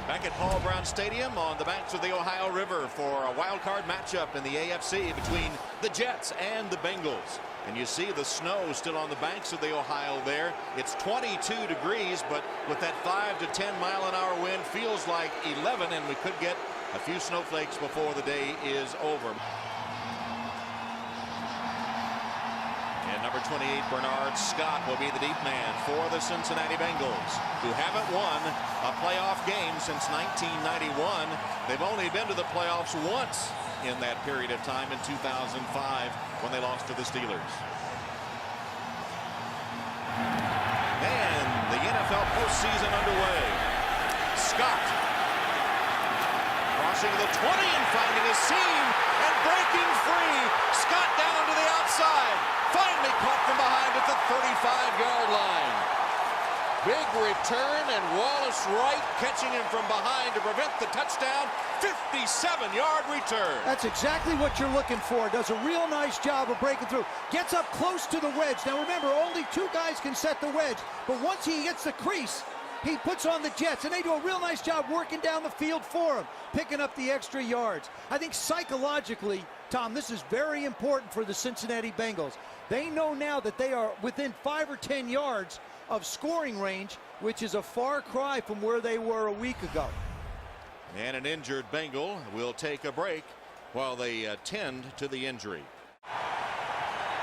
Back at Paul Brown Stadium on the banks of the Ohio River for a wild card matchup in the AFC between the Jets and the Bengals. And you see the snow still on the banks of the Ohio there. It's 22 degrees, but with that 5 to 10 mile an hour wind, feels like 11, and we could get a few snowflakes before the day is over. And number 28, Bernard Scott, will be the deep man for the Cincinnati Bengals, who haven't won a playoff game since 1991. They've only been to the playoffs once in that period of time in 2005 when they lost to the Steelers. And the NFL postseason underway. Scott crossing the 20 and finding a seam and breaking free. Scott down to the outside. Finally caught from behind at the 35-yard line. Big return, and Wallace Wright catching him from behind to prevent the touchdown. 57-yard return. That's exactly what you're looking for. Does a real nice job of breaking through. Gets up close to the wedge. Now remember, only two guys can set the wedge, but once he gets the crease, he puts on the Jets, and they do a real nice job working down the field for him, picking up the extra yards. I think psychologically, Tom, this is very important for the Cincinnati Bengals. They know now that they are within 5 or 10 yards of scoring range, which is a far cry from where they were a week ago. And an injured Bengal will take a break while they tend to the injury.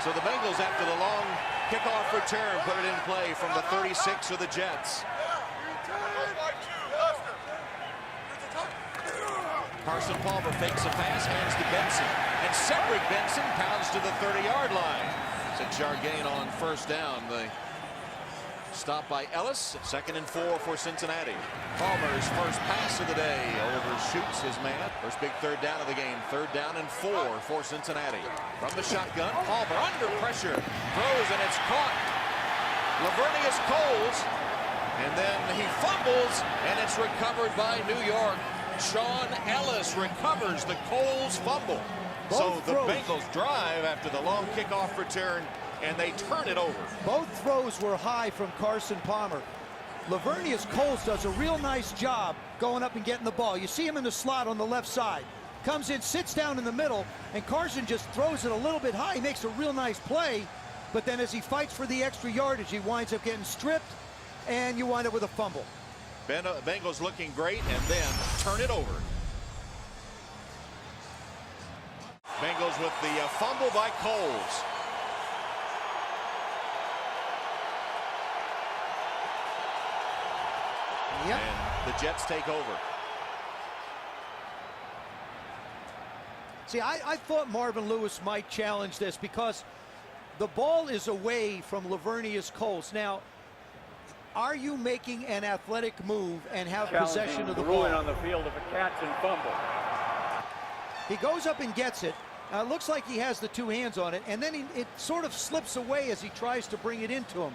So the Bengals, after the long kickoff return, put it in play from the 36 of the Jets. Carson Palmer fakes a pass, hands to Benson, and Cedric Benson pounds to the 30-yard line. 6-yard gain on first down. The stop by Ellis. 2nd and 4 for Cincinnati. Palmer's first pass of the day overshoots his man. First big third down of the game. 3rd down and 4 for Cincinnati. From the shotgun, Palmer under pressure, throws, and it's caught. Lavernius Coles, and then he fumbles, and it's recovered by New York. Sean Ellis recovers the Coles fumble. So the Bengals drive after the long kickoff return, and they turn it over. Both throws were high from Carson Palmer. Lavernius Coles does a real nice job going up and getting the ball. You see him in the slot on the left side. Comes in, sits down in the middle, and Carson just throws it a little bit high. He makes a real nice play, but then as he fights for the extra yardage, he winds up getting stripped, and you wind up with a fumble. Bengals looking great, and then turn it over. Bengals with the fumble by Coles. Yep. And the Jets take over. See, I thought Marvin Lewis might challenge this because the ball is away from Lavernius Coles. Now, are you making an athletic move and have possession of the ball? On the field of a catch and fumble. He goes up and gets it. It looks like he has the two hands on it, and then it sort of slips away as he tries to bring it into him.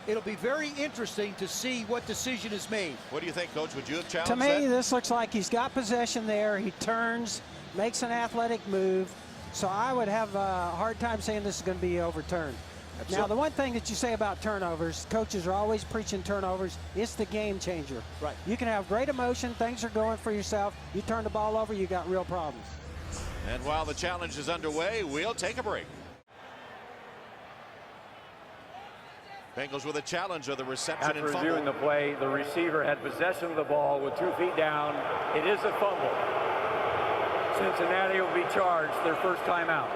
It'll be very interesting to see what decision is made. What do you think, Coach? Would you have challenged To me, that? this looks like he's got possession there. He turns, makes an athletic move. So I would have a hard time saying this is going to be overturned. Now, the one thing that you say about turnovers, coaches are always preaching turnovers, it's the game changer. Right. You can have great emotion, things are going for yourself, you turn the ball over, you got real problems. And while the challenge is underway, we'll take a break. Bengals with a challenge of the reception After and fumble. reviewing the play, the receiver had possession of the ball with 2 feet down. It is a fumble. Cincinnati will be charged their first time out.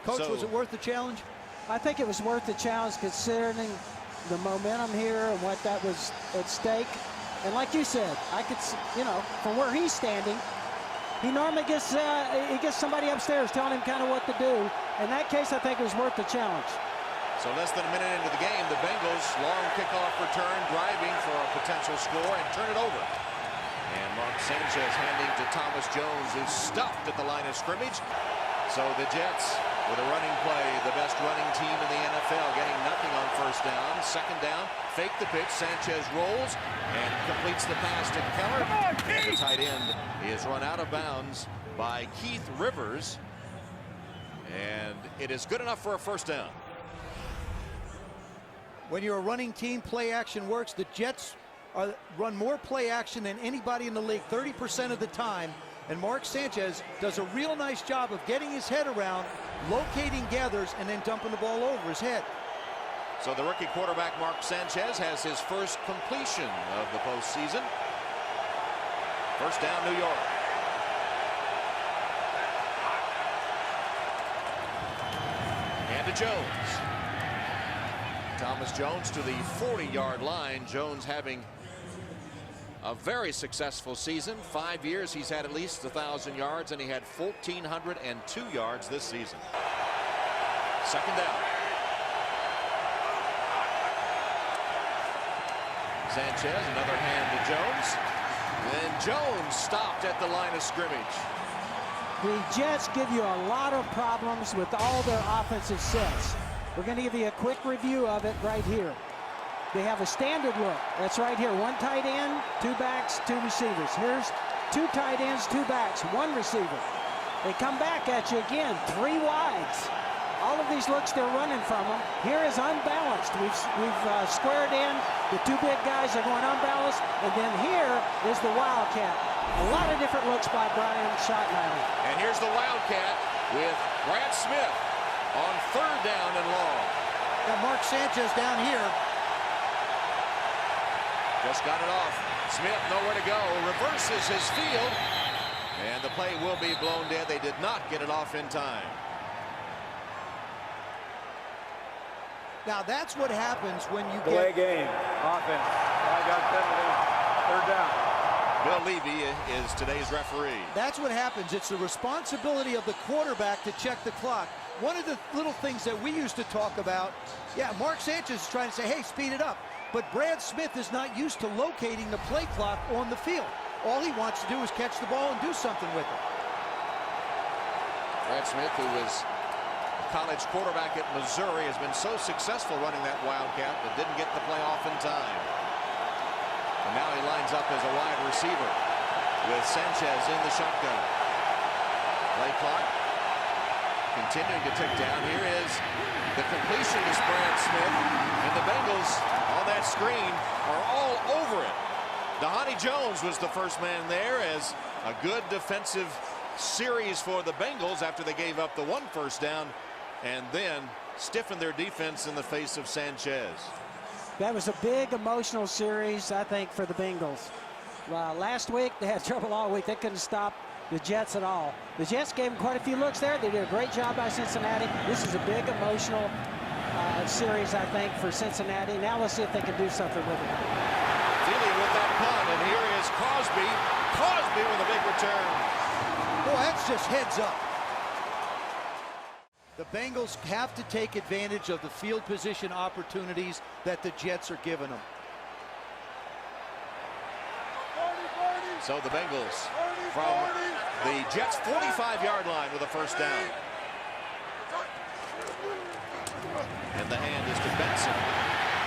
Coach, was it worth the challenge? I think it was worth the challenge considering the momentum here and what that was at stake. And like you said, I could, from where he's standing, he normally gets somebody upstairs telling him kind of what to do. In that case, I think it was worth the challenge. So less than a minute into the game, the Bengals long kickoff return, driving for a potential score, and turn it over. And Mark Sanchez handing to Thomas Jones, who's stuffed at the line of scrimmage. So the Jets with a running play, the best running team in the NFL, getting nothing on first down. 2nd down, fake the pitch. Sanchez rolls and completes the pass to Keller. And the tight end is run out of bounds by Keith Rivers. And it is good enough for a first down. When you're a running team, play action works. The Jets run more play action than anybody in the league, 30% of the time. And Mark Sanchez does a real nice job of getting his head around, locating gathers, and then dumping the ball over his head. So the rookie quarterback Mark Sanchez has his first completion of the postseason. First down, New York. And to Jones. Thomas Jones to the 40-yard line. Jones having a very successful season. 5 years he's had at least 1,000 yards, and he had 1,402 yards this season. Second down. Sanchez, another hand to Jones. And Jones stopped at the line of scrimmage. The Jets give you a lot of problems with all their offensive sets. We're going to give you a quick review of it right here. They have a standard look. That's right here. One tight end, two backs, two receivers. Here's two tight ends, two backs, one receiver. They come back at you again, three wides. All of these looks they're running from them. Here is unbalanced. We've squared in. The two big guys are going unbalanced. And then here is the Wildcat. A lot of different looks by Brian Schottenheimer. And here's the Wildcat with Brad Smith on third down and long. Got Mark Sanchez down here. Just got it off. Smith nowhere to go. Reverses his field. And the play will be blown dead. They did not get it off in time. Now that's what happens when you Delay get game. Offense. I got penalty. Third down. Bill Levy is today's referee. That's what happens. It's the responsibility of the quarterback to check the clock. One of the little things that we used to talk about, yeah, Mark Sanchez is trying to say, hey, speed it up. But Brad Smith is not used to locating the play clock on the field. All he wants to do is catch the ball and do something with it. Brad Smith, who was a college quarterback at Missouri, has been so successful running that Wildcat, but didn't get the play off in time. And now he lines up as a wide receiver with Sanchez in the shotgun. Play clock continuing to tick down. Here is the completion to Brad Smith, and the Bengals on that screen are all over it. Dhani Jones was the first man there, as a good defensive series for the Bengals after they gave up the one first down and then stiffened their defense in the face of Sanchez. That was a big emotional series, I think, for the Bengals. Last week, they had trouble all week. They couldn't stop the Jets at all. The Jets gave them quite a few looks there. They did a great job by Cincinnati. This is a big emotional series, I think, for Cincinnati. Now let's see if they can do something with it. Dealing with that punt, and here is Crosby. Crosby with a big return. Boy, that's just heads up. The Bengals have to take advantage of the field position opportunities that the Jets are giving them. So the Bengals from the Jets' 45-yard line with a first down. And the hand is to Benson.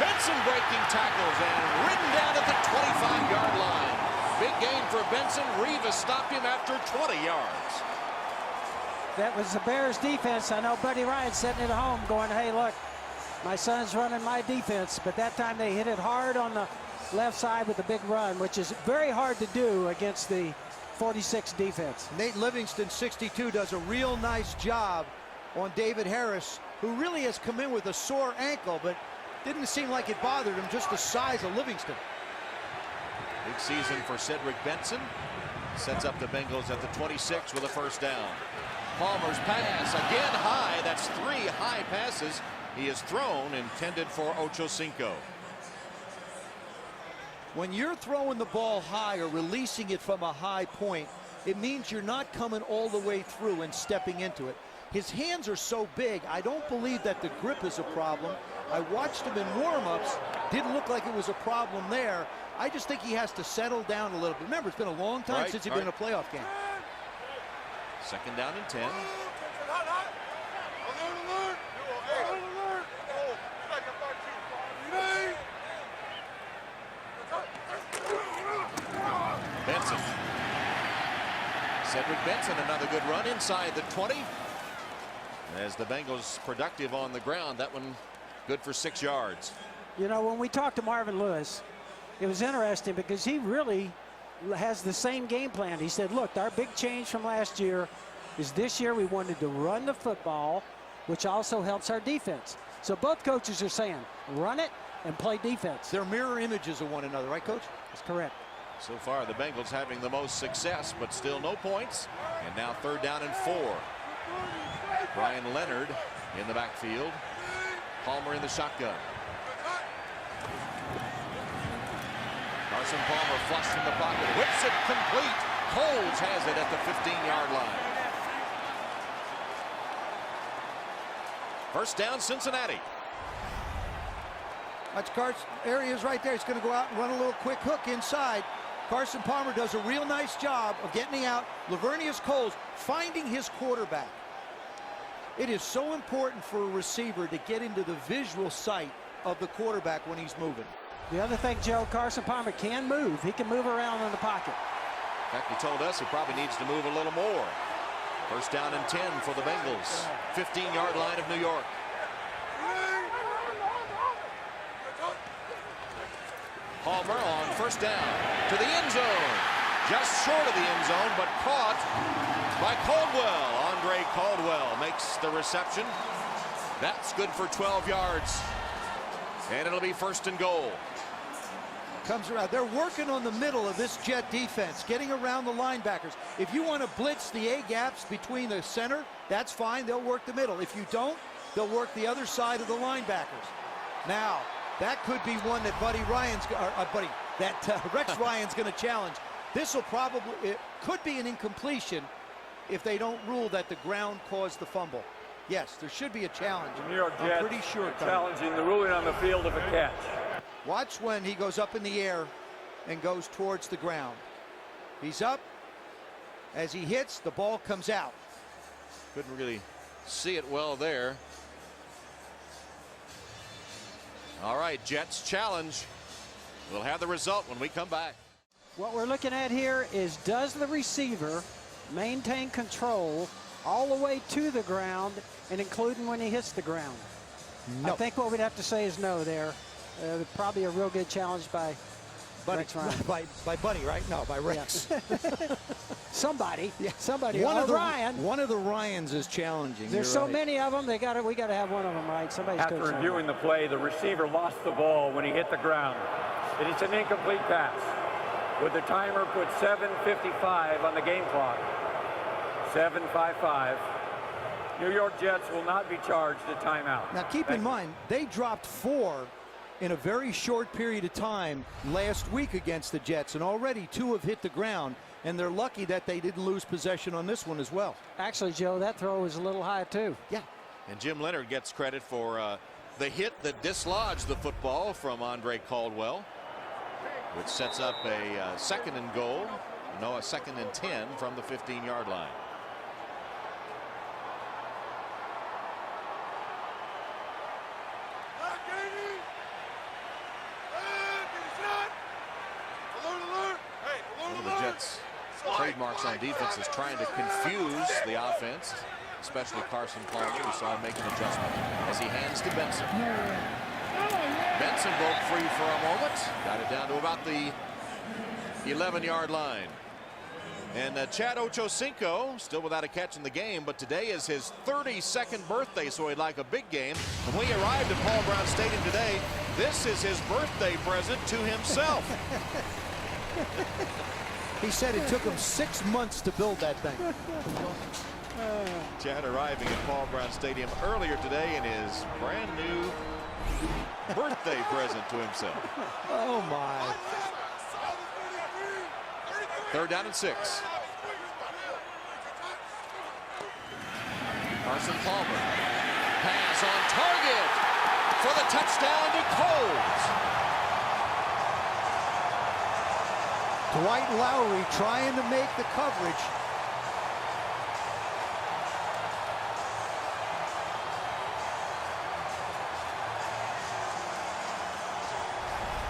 Benson breaking tackles and ridden down at the 25-yard line. Big gain for Benson. Rivas stopped him after 20 yards. That was the Bears defense. I know Buddy Ryan sitting at home going, hey, look, my son's running my defense. But that time they hit it hard on the left side with a big run, which is very hard to do against the 46 defense. Nate Livingston, 62, does a real nice job on David Harris, who really has come in with a sore ankle, but didn't seem like it bothered him, just the size of Livingston. Big season for Cedric Benson. Sets up the Bengals at the 26 with a first down. Palmer's pass again high. That's 3 high passes he has thrown, intended for Ochocinco. When you're throwing the ball high or releasing it from a high point, it means you're not coming all the way through and stepping into it. His hands are so big, I don't believe that the grip is a problem. I watched him in warm-ups. Didn't look like it was a problem there. I just think he has to settle down a little bit. Remember, it's been a long time since he's been in a playoff game. Second down and 10. Benson. Cedric Benson, another good run inside the 20. As the Bengals productive on the ground, that one good for 6 yards. You know, when we talked to Marvin Lewis, it was interesting because he really has the same game plan. He said, look, our big change from last year is this year we wanted to run the football, which also helps our defense. So both coaches are saying, run it and play defense. They're mirror images of one another, right, Coach? That's correct. So far, the Bengals having the most success, but still no points. And now 3rd down and 4. Brian Leonard in the backfield. Palmer in the shotgun. Carson Palmer flushed from the pocket. Whips it complete. Coles has it at the 15-yard line. 1st down, Cincinnati. Watch Carson. Areas right there. He's going to go out and run a little quick hook inside. Carson Palmer does a real nice job of getting out. Lavernius Coles finding his quarterback. It is so important for a receiver to get into the visual sight of the quarterback when he's moving. The other thing, Joe, Carson Palmer can move. He can move around in the pocket. In fact, he told us he probably needs to move a little more. 1st down and 10 for the Bengals. 15-yard line of New York. Palmer on 1st down to the end zone. Just short of the end zone, but caught by Caldwell. Andre Caldwell makes the reception. That's good for 12 yards. And it'll be 1st and goal. Comes around. They're working on the middle of this Jet defense, getting around the linebackers. If you want to blitz the A gaps between the center, that's fine. They'll work the middle. If you don't, they'll work the other side of the linebackers. Now, that could be one that Rex Ryan's going to challenge. This will probably, it could be an incompletion if they don't rule that the ground caused the fumble. Yes, there should be a challenge. The New York Jets I'm pretty sure challenging the ruling on the field of a catch. Watch when he goes up in the air and goes towards the ground. He's up. As he hits, the ball comes out. Couldn't really see it well there. All right, Jets challenge. We'll have the result when we come back. What we're looking at here is, does the receiver maintain control all the way to the ground and including when he hits the ground? No. I think what we'd have to say is no there. Probably a real good challenge by Rex Ryan. by Buddy, right? No, by Rex. Yeah. Somebody. Yeah. Somebody. One of the Ryans is challenging. There's so many of them. We got to have one of them right. Somebody's After reviewing the play, the receiver lost the ball when he hit the ground. It is an incomplete pass. With the timer put 7:55 on the game clock. 7:55. New York Jets will not be charged a timeout. Now keep in mind, they dropped 4 in a very short period of time last week against the Jets, and already 2 have hit the ground, and they're lucky that they didn't lose possession on this one as well. Actually, Joe, that throw was a little high too. Yeah. And Jim Leonard gets credit for the hit that dislodged the football from Andre Caldwell, which sets up a 2nd and goal. No, a 2nd and 10 from the 15-yard line. One of the Jets' trademarks on defense is trying to confuse the offense, especially Carson Palmer. We saw him make an adjustment as he hands to Benson. Benson broke free for a moment, got it down to about the 11-yard line. And Chad Ochocinco still without a catch in the game, but today is his 32nd birthday, so he'd like a big game. When we arrived at Paul Brown Stadium today, this is his birthday present to himself. He said it took him 6 months to build that thing. Chad arriving at Paul Brown Stadium earlier today in his brand new birthday present to himself. Oh my. 3rd down and 6. Carson Palmer. Pass on target for the touchdown to Coles. Dwight Lowry trying to make the coverage.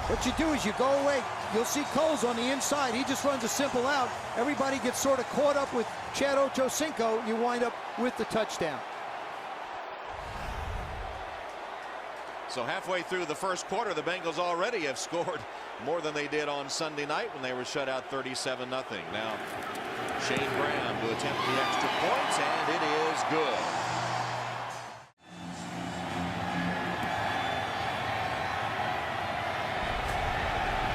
What you do is you go away. You'll see Coles on the inside. He just runs a simple out. Everybody gets sort of caught up with Chad Ochocinco. You wind up with the touchdown. So halfway through the first quarter, the Bengals already have scored more than they did on Sunday night when they were shut out 37-0. Now Shane Graham to attempt the extra points, and it is good.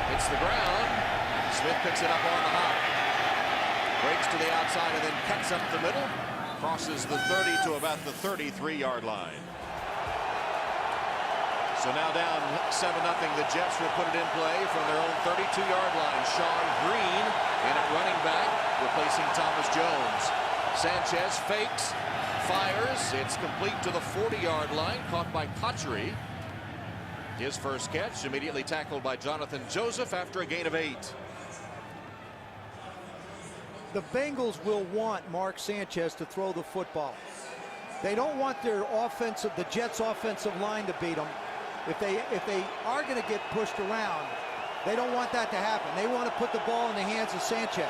Hits the ground. Smith picks it up on the hop. Breaks to the outside and then cuts up the middle. Crosses the 30 to about the 33-yard line. So now down 7-0. The Jets will put it in play from their own 32-yard line. Sean Green in at running back, replacing Thomas Jones. Sanchez fakes, fires. It's complete to the 40-yard line, caught by Cotchery. His first catch, immediately tackled by Jonathan Joseph after a gain of 8. The Bengals will want Mark Sanchez to throw the football. They don't want their the Jets' offensive line to beat them. If they are going to get pushed around, they don't want that to happen. They want to put the ball in the hands of Sanchez.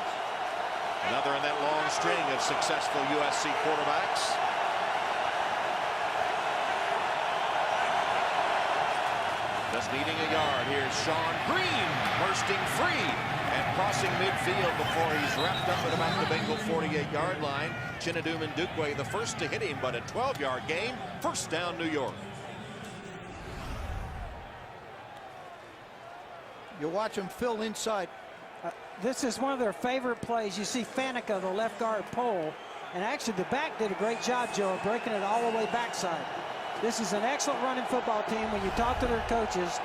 Another in that long string of successful USC quarterbacks. Just needing a yard. Here's Sean Green bursting free and crossing midfield before he's wrapped up at about the Bengal 48-yard line. Chinedum Ndukwe the first to hit him, but a 12-yard gain. First down, New York. You watch him fill inside. This is one of their favorite plays. You see Faneca, the left guard, pull. And actually, the back did a great job, Joe, breaking it all the way backside. This is an excellent running football team. When you talk to their coaches,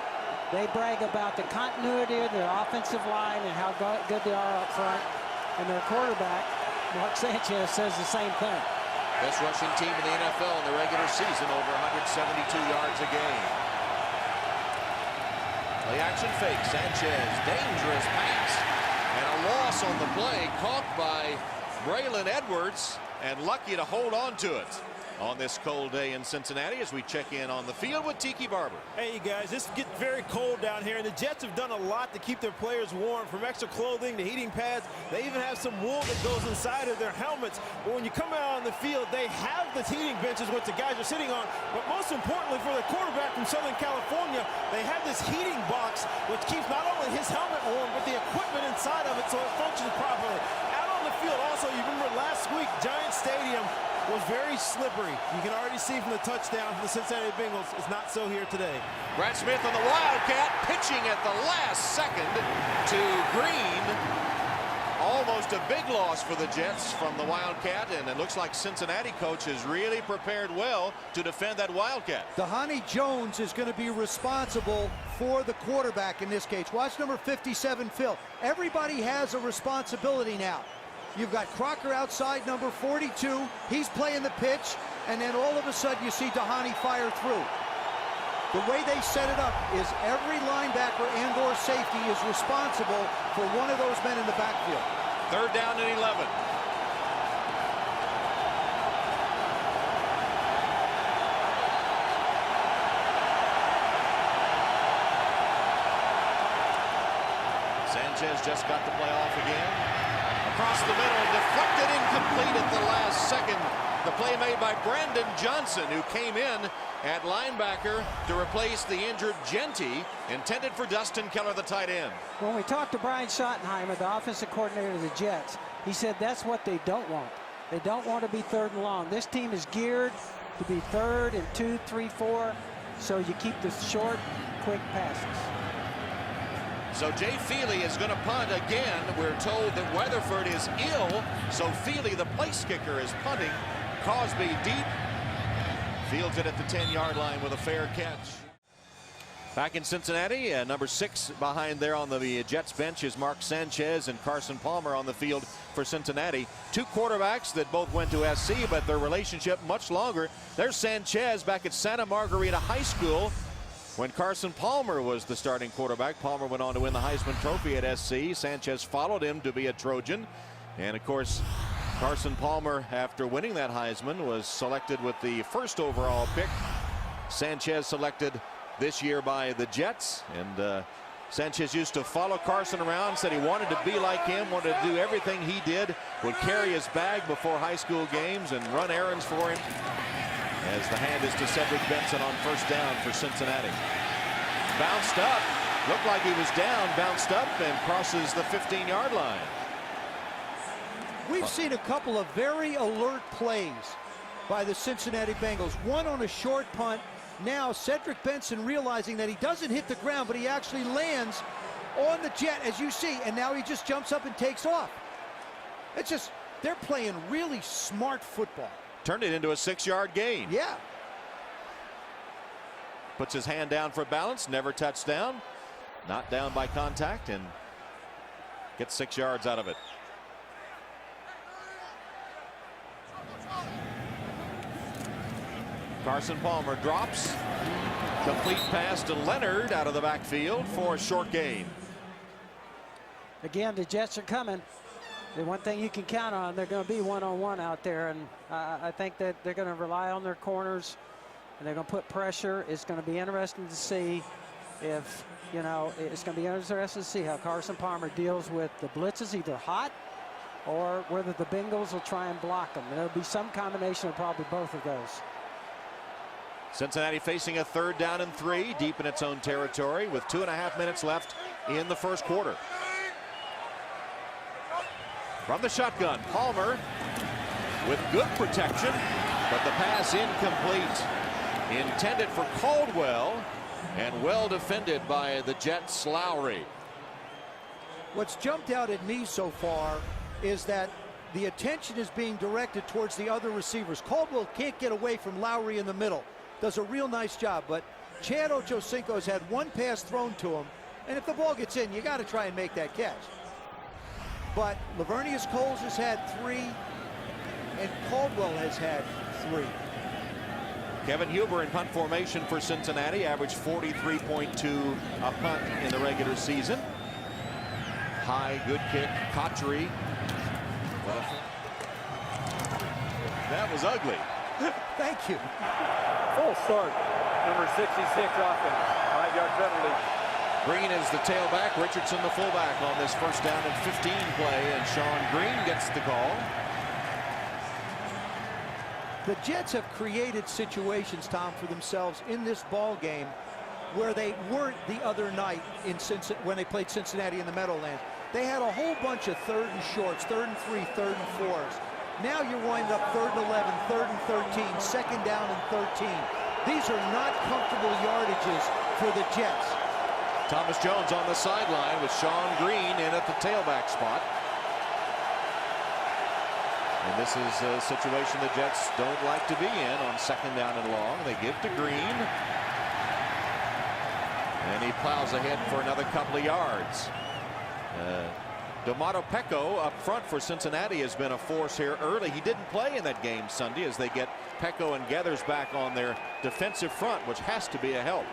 they brag about the continuity of their offensive line and how good they are up front. And their quarterback, Mark Sanchez, says the same thing. Best rushing team in the NFL in the regular season, over 172 yards a game. Play action fake. Sanchez, dangerous pass. And a loss on the play, caught by Braylon Edwards, and lucky to hold on to it on this cold day in Cincinnati as we check in on the field with Tiki Barber. Hey guys, it's getting very cold down here, and the Jets have done a lot to keep their players warm, from extra clothing to heating pads. They even have some wool that goes inside of their helmets. But when you come out on the field, they have the heating benches which the guys are sitting on. But most importantly for the quarterback from Southern California, they have this heating box which keeps not only his helmet warm, but the equipment inside of it so it functions properly. Out on the field also, you remember last week, Giant Stadium was very slippery. You can already see from the touchdown for the Cincinnati Bengals. It's not so here today. Brad Smith on the Wildcat, pitching at the last second to Green. Almost a big loss for the Jets from the Wildcat, and it looks like Cincinnati coach has really prepared well to defend that Wildcat. Dhani Jones is going to be responsible for the quarterback in this case. Watch number 57, Phil. Everybody has a responsibility now. You've got Crocker outside, number 42. He's playing the pitch, and then all of a sudden you see Dhani fire through. The way they set it up is every linebacker and/or safety is responsible for one of those men in the backfield. Third down and 11. Sanchez just got the play off again. Across the middle, deflected, incomplete at the last second. The play made by Brandon Johnson, who came in at linebacker to replace the injured Genty, intended for Dustin Keller, the tight end. When we talked to Brian Schottenheimer, the offensive coordinator of the Jets, he said that's what they don't want. They don't want to be third and long. This team is geared to be third and 2, 3, 4, so you keep the short, quick passes. So Jay Feely is going to punt again. We're told that Weatherford is ill, so Feely, the place kicker, is punting. Cosby deep. Fields it at the 10-yard line with a fair catch. Back in Cincinnati, number 6 behind there on the Jets bench is Mark Sanchez and Carson Palmer on the field for Cincinnati. Two quarterbacks that both went to SC, but their relationship much longer. There's Sanchez back at Santa Margarita High School. When Carson Palmer was the starting quarterback, Palmer went on to win the Heisman Trophy at SC. Sanchez followed him to be a Trojan. And of course, Carson Palmer, after winning that Heisman, was selected with the first overall pick. Sanchez selected this year by the Jets. And Sanchez used to follow Carson around, said he wanted to be like him, wanted to do everything he did, would carry his bag before high school games and run errands for him. As the hand is to Cedric Benson on first down for Cincinnati. Bounced up. Looked like he was down, bounced up, and crosses the 15-yard line. We've seen a couple of very alert plays by the Cincinnati Bengals. One on a short punt. Now Cedric Benson realizing that he doesn't hit the ground, but he actually lands on the jet, as you see, and now he just jumps up and takes off. It's just, they're playing really smart football. Turned it into a 6-yard gain. Yeah. Puts his hand down for balance, never touched down. Not down by contact, and gets 6 yards out of it. Carson Palmer drops. Complete pass to Leonard out of the backfield for a short gain. Again, the Jets are coming. The one thing you can count on, they're going to be one-on-one out there, and I think that they're going to rely on their corners, and they're going to put pressure. It's going to be interesting to see if, you know, it's going to be interesting to see how Carson Palmer deals with the blitzes, either hot or whether the Bengals will try and block them. There'll be some combination of probably both of those. Cincinnati facing a 3rd down and 3 deep in its own territory with 2.5 minutes left in the first quarter. From the shotgun, Palmer with good protection, but the pass incomplete. Intended for Caldwell and well defended by the Jets' Lowry. What's jumped out at me so far is that the attention is being directed towards the other receivers. Caldwell can't get away from Lowry in the middle. Does a real nice job, but Chad Ochocinco has had one pass thrown to him, and if the ball gets in, you got to try and make that catch. But Lavernius Coles has had 3, and Caldwell has had 3. Kevin Huber in punt formation for Cincinnati, averaged 43.2 a punt in the regular season. High, good kick, Cotchery. That was ugly. Thank you. Full start. Number 66 offense. 5-yard penalty. Green is the tailback, Richardson the fullback on this 1st down and 15 play, and Sean Green gets the call. The Jets have created situations, Tom, for themselves in this ball game where they weren't the other night in when they played Cincinnati in the Meadowlands. They had a whole bunch of 3rd and shorts, 3rd and 3, 3rd and 4s. Now you're winding up 3rd and 11, 3rd and 13, 2nd down and 13. These are not comfortable yardages for the Jets. Thomas Jones on the sideline with Sean Green in at the tailback spot. And this is a situation the Jets don't like to be in on 2nd down and long. They give to Green. And he plows ahead for another couple of yards. Domato Pecco up front for Cincinnati has been a force here early. He didn't play in that game Sunday as they get Pecco and Geathers back on their defensive front, which has to be a help.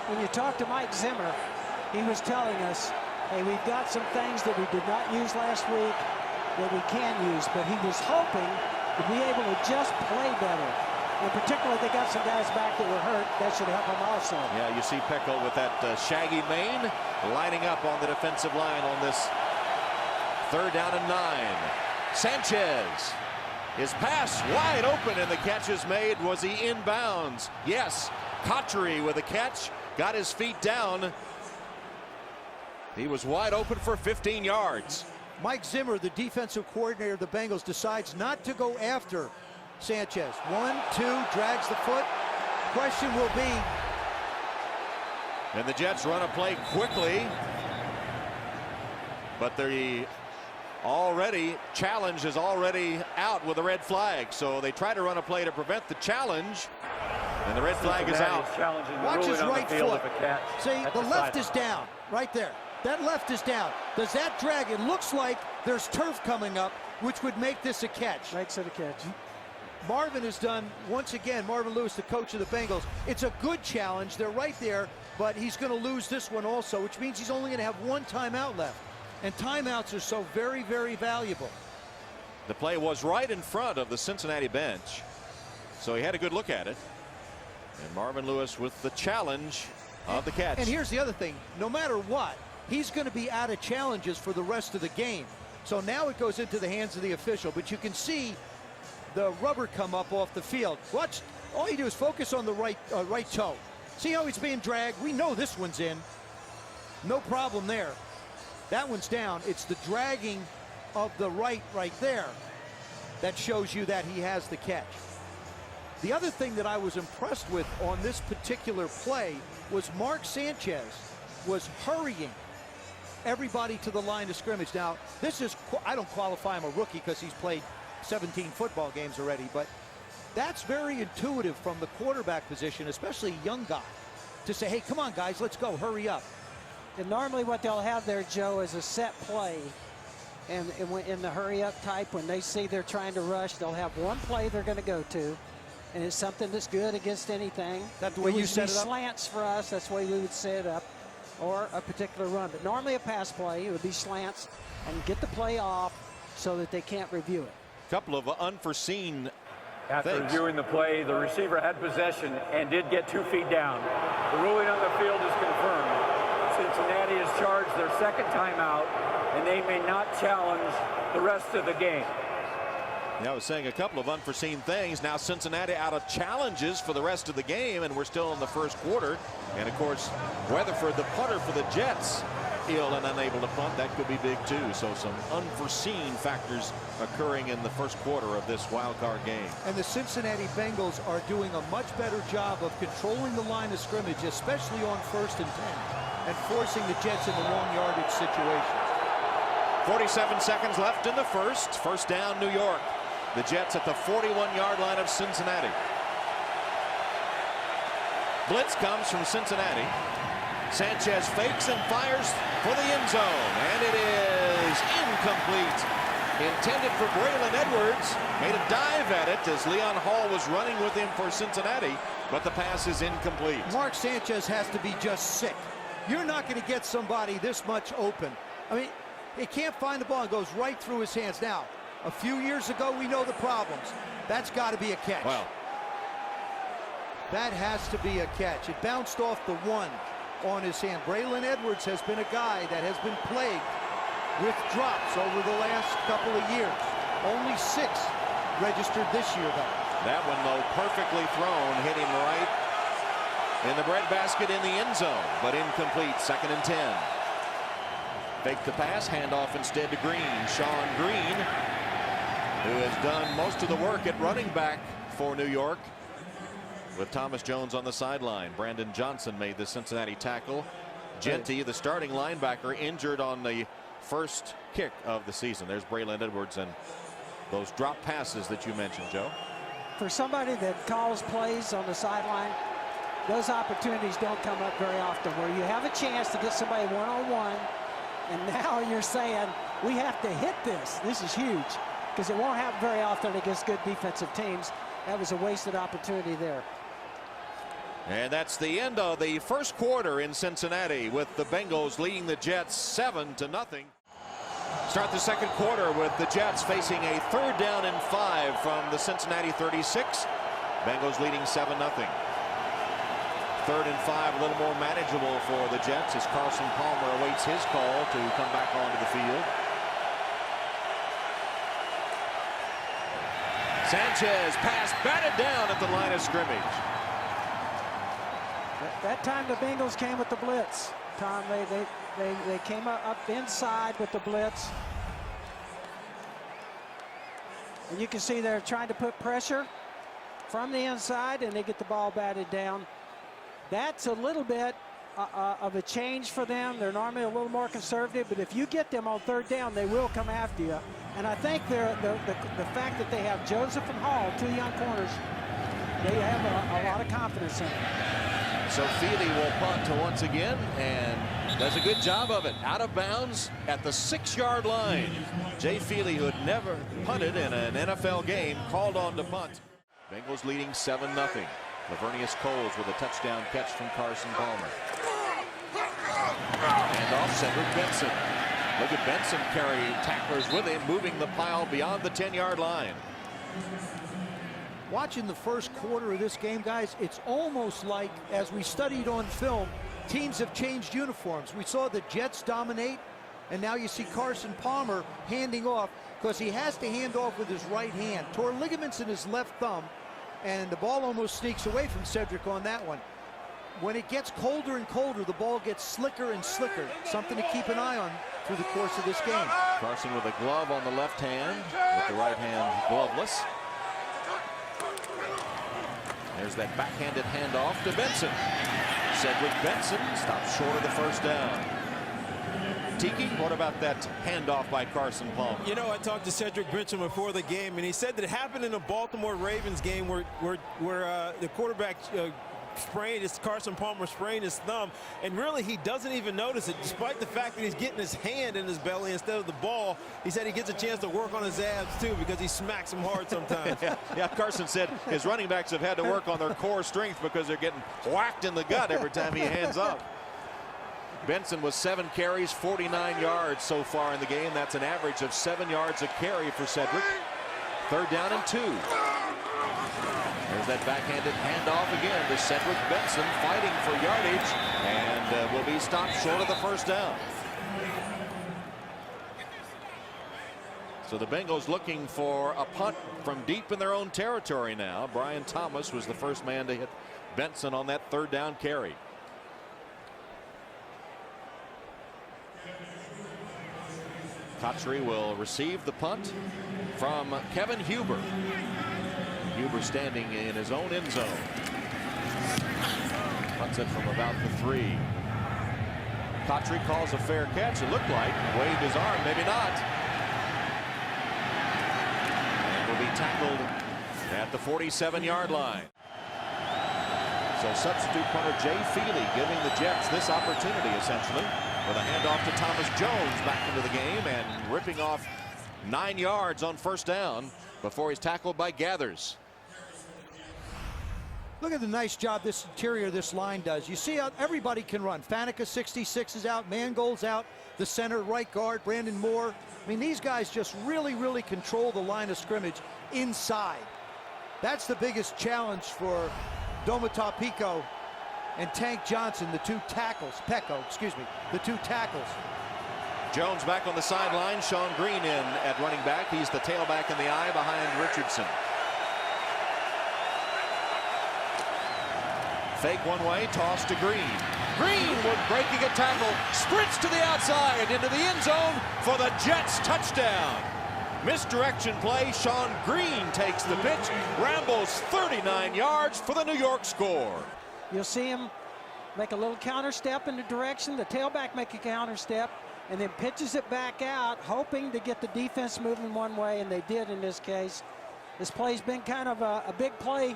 When you talk to Mike Zimmer, he was telling us, hey, we've got some things that we did not use last week that we can use, but he was hoping to be able to just play better. And particularly, they got some guys back that were hurt. That should help them also. Yeah, you see Pecco with that shaggy mane lining up on the defensive line on this 3rd down and 9. Sanchez, his pass wide open, and the catch is made. Was he inbounds? Yes. Cotchery with a catch, got his feet down. He was wide open for 15 yards. Mike Zimmer, the defensive coordinator of the Bengals, decides not to go after Sanchez. 1, 2, drags the foot. Question will be. And the Jets run a play quickly. But the challenge is already out with a red flag. So they try to run a play to prevent the challenge. And the red flag is out. Watch his right foot. See, the left is down right there. That left is down. Does that drag? It looks like there's turf coming up, which would make this a catch. Makes it a catch. Marvin has done, once again, Marvin Lewis, the coach of the Bengals. It's a good challenge. They're right there, but he's going to lose this one also, which means he's only going to have 1 timeout left. And timeouts are so very, very valuable. The play was right in front of the Cincinnati bench, so he had a good look at it. And Marvin Lewis with the challenge of the catch. And here's the other thing. No matter what, he's going to be out of challenges for the rest of the game. So now it goes into the hands of the official. But you can see the rubber come up off the field. Watch, all you do is focus on the right toe. See how he's being dragged? We know this one's in. No problem there. That one's down. It's the dragging of the right there that shows you that he has the catch. The other thing that I was impressed with on this particular play was Mark Sanchez was hurrying everybody to the line of scrimmage. Now, this is, I don't qualify him a rookie because he's played 17 football games already, but that's very intuitive from the quarterback position, especially a young guy, to say, hey, come on, guys, let's go, hurry up. And normally what they'll have there, Joe, is a set play. And in the hurry-up type, when they see they're trying to rush, they'll have one play they're going to go to, and it's something that's good against anything. That's the way you set it up? Slants for us, that's the way we would set it up, or a particular run. But normally a pass play, it would be slants, and get the play off so that they can't review it. Couple of unforeseen After things. reviewing the play, the receiver had possession and did get 2 feet down. The ruling on the field is confirmed. Cincinnati has charged their second timeout, and they may not challenge the rest of the game. Yeah, I was saying a couple of unforeseen things. Now Cincinnati out of challenges for the rest of the game, and we're still in the first quarter. And of course, Weatherford, the punter for the Jets, ill and unable to punt. That could be big too. So some unforeseen factors occurring in the first quarter of this wild card game. And the Cincinnati Bengals are doing a much better job of controlling the line of scrimmage, especially on 1st and 10, and forcing the Jets into long yardage situations. 47 seconds left in the first. First down, New York. The Jets at the 41-yard line of Cincinnati. Blitz comes from Cincinnati. Sanchez fakes and fires for the end zone, and it is incomplete. Intended for Braylon Edwards. Made a dive at it as Leon Hall was running with him for Cincinnati, but the pass is incomplete. Mark Sanchez has to be just sick. You're not going to get somebody this much open. I mean, he can't find the ball. It goes right through his hands. Now, a few years ago, we know the problems. That's got to be a catch. Wow. That has to be a catch. It bounced off the one on his hand. Braylon Edwards has been a guy that has been plagued with drops over the last couple of years. Only 6 registered this year, though. That one, though, perfectly thrown, hit him right in the breadbasket in the end zone, but incomplete. 2nd and 10. Fake the pass, handoff instead to Green. Sean Green, who has done most of the work at running back for New York, with Thomas Jones on the sideline. Brandon Johnson made the Cincinnati tackle. Genty, the starting linebacker, injured on the first kick of the season. There's Braylon Edwards and those drop passes that you mentioned, Joe. For somebody that calls plays on the sideline, those opportunities don't come up very often, where you have a chance to get somebody one-on-one, and now you're saying, we have to hit this. This is huge, because it won't happen very often against good defensive teams. That was a wasted opportunity there. And that's the end of the first quarter in Cincinnati, with the Bengals leading the Jets 7-0. Start the second quarter with the Jets facing a 3rd down and 5 from the Cincinnati 36. Bengals leading 7-0. 3rd and 5, a little more manageable for the Jets as Carson Palmer awaits his call to come back onto the field. Sanchez pass batted down at the line of scrimmage. That time the Bengals came with the blitz. Tom, they came up inside with the blitz. And you can see they're trying to put pressure from the inside, and they get the ball batted down. That's a little bit of a change for them. They're normally a little more conservative, but if you get them on 3rd down, they will come after you. And I think the fact that they have Joseph and Hall, 2 young corners, they have a lot of confidence in it. So Feely will punt to once again, and does a good job of it. Out of bounds at the 6-yard line. Jay Feely, who had never punted in an NFL game, called on to punt. Bengals leading 7-0. Lavernius Coles with a touchdown catch from Carson Palmer. And off Cedric Benson. Look at Benson carry tacklers with him, moving the pile beyond the 10-yard line. Watching the first quarter of this game, guys, it's almost like, as we studied on film, teams have changed uniforms. We saw the Jets dominate And now you see Carson Palmer handing off, because he has to hand off with his right hand. Tore ligaments in his left thumb, and the ball almost sneaks away from Cedric on that one. When it gets colder and colder, the ball gets slicker and slicker. Something to keep an eye on through the course of this game. Carson with a glove on the left hand, with the right hand gloveless. There's that backhanded handoff to Benson. Cedric Benson stops short of the first down. Tiki, what about that handoff by Carson Palmer? You know, I talked to Cedric Benson before the game, and he said that it happened in a Baltimore Ravens game where the quarterback Carson Palmer sprained his thumb, and really he doesn't even notice it, despite the fact that he's getting his hand in his belly instead of the ball. He said he gets a chance to work on his abs too, because he smacks them hard sometimes. yeah, Carson said his running backs have had to work on their core strength because they're getting whacked in the gut every time he hands up. Benson with 7 carries, 49 yards so far in the game. That's an average of 7 yards a carry for Cedric. 3rd down and 2. There's that backhanded handoff again to Cedric Benson, fighting for yardage, and will be stopped short of the first down. So the Bengals looking for a punt from deep in their own territory now. Brian Thomas was the first man to hit Benson on that 3rd down carry. Cotchery will receive the punt from Kevin Huber. Huber standing in his own end zone. Punts it from about the 3. Cotchery calls a fair catch. It looked like. Waved his arm, maybe not. And will be tackled at the 47-yard line. So substitute punter Jay Feely giving the Jets this opportunity, essentially, with a handoff to Thomas Jones back into the game and ripping off 9 yards on first down before he's tackled by Gathers. Look at the nice job this interior, this line does. You see how everybody can run. Faneca 66 is out, Mangold's out, the center right guard Brandon Moore. I mean, these guys just really control the line of scrimmage inside. That's the biggest challenge for Domata Pico and Tank Johnson, the 2 tackles. The 2 tackles. Jones back on the sideline. Sean Green in at running back. He's the tailback in the eye behind Richardson. Fake one way, toss to Green. Greenwood breaking a tackle, sprints to the outside into the end zone for the Jets touchdown. Misdirection play. Sean Green takes the pitch, rambles 39 yards for the New York score. You'll see him make a little counter step in the direction, the tailback make a counter step, and then pitches it back out, hoping to get the defense moving one way, and they did in this case. This play's been kind of a big play.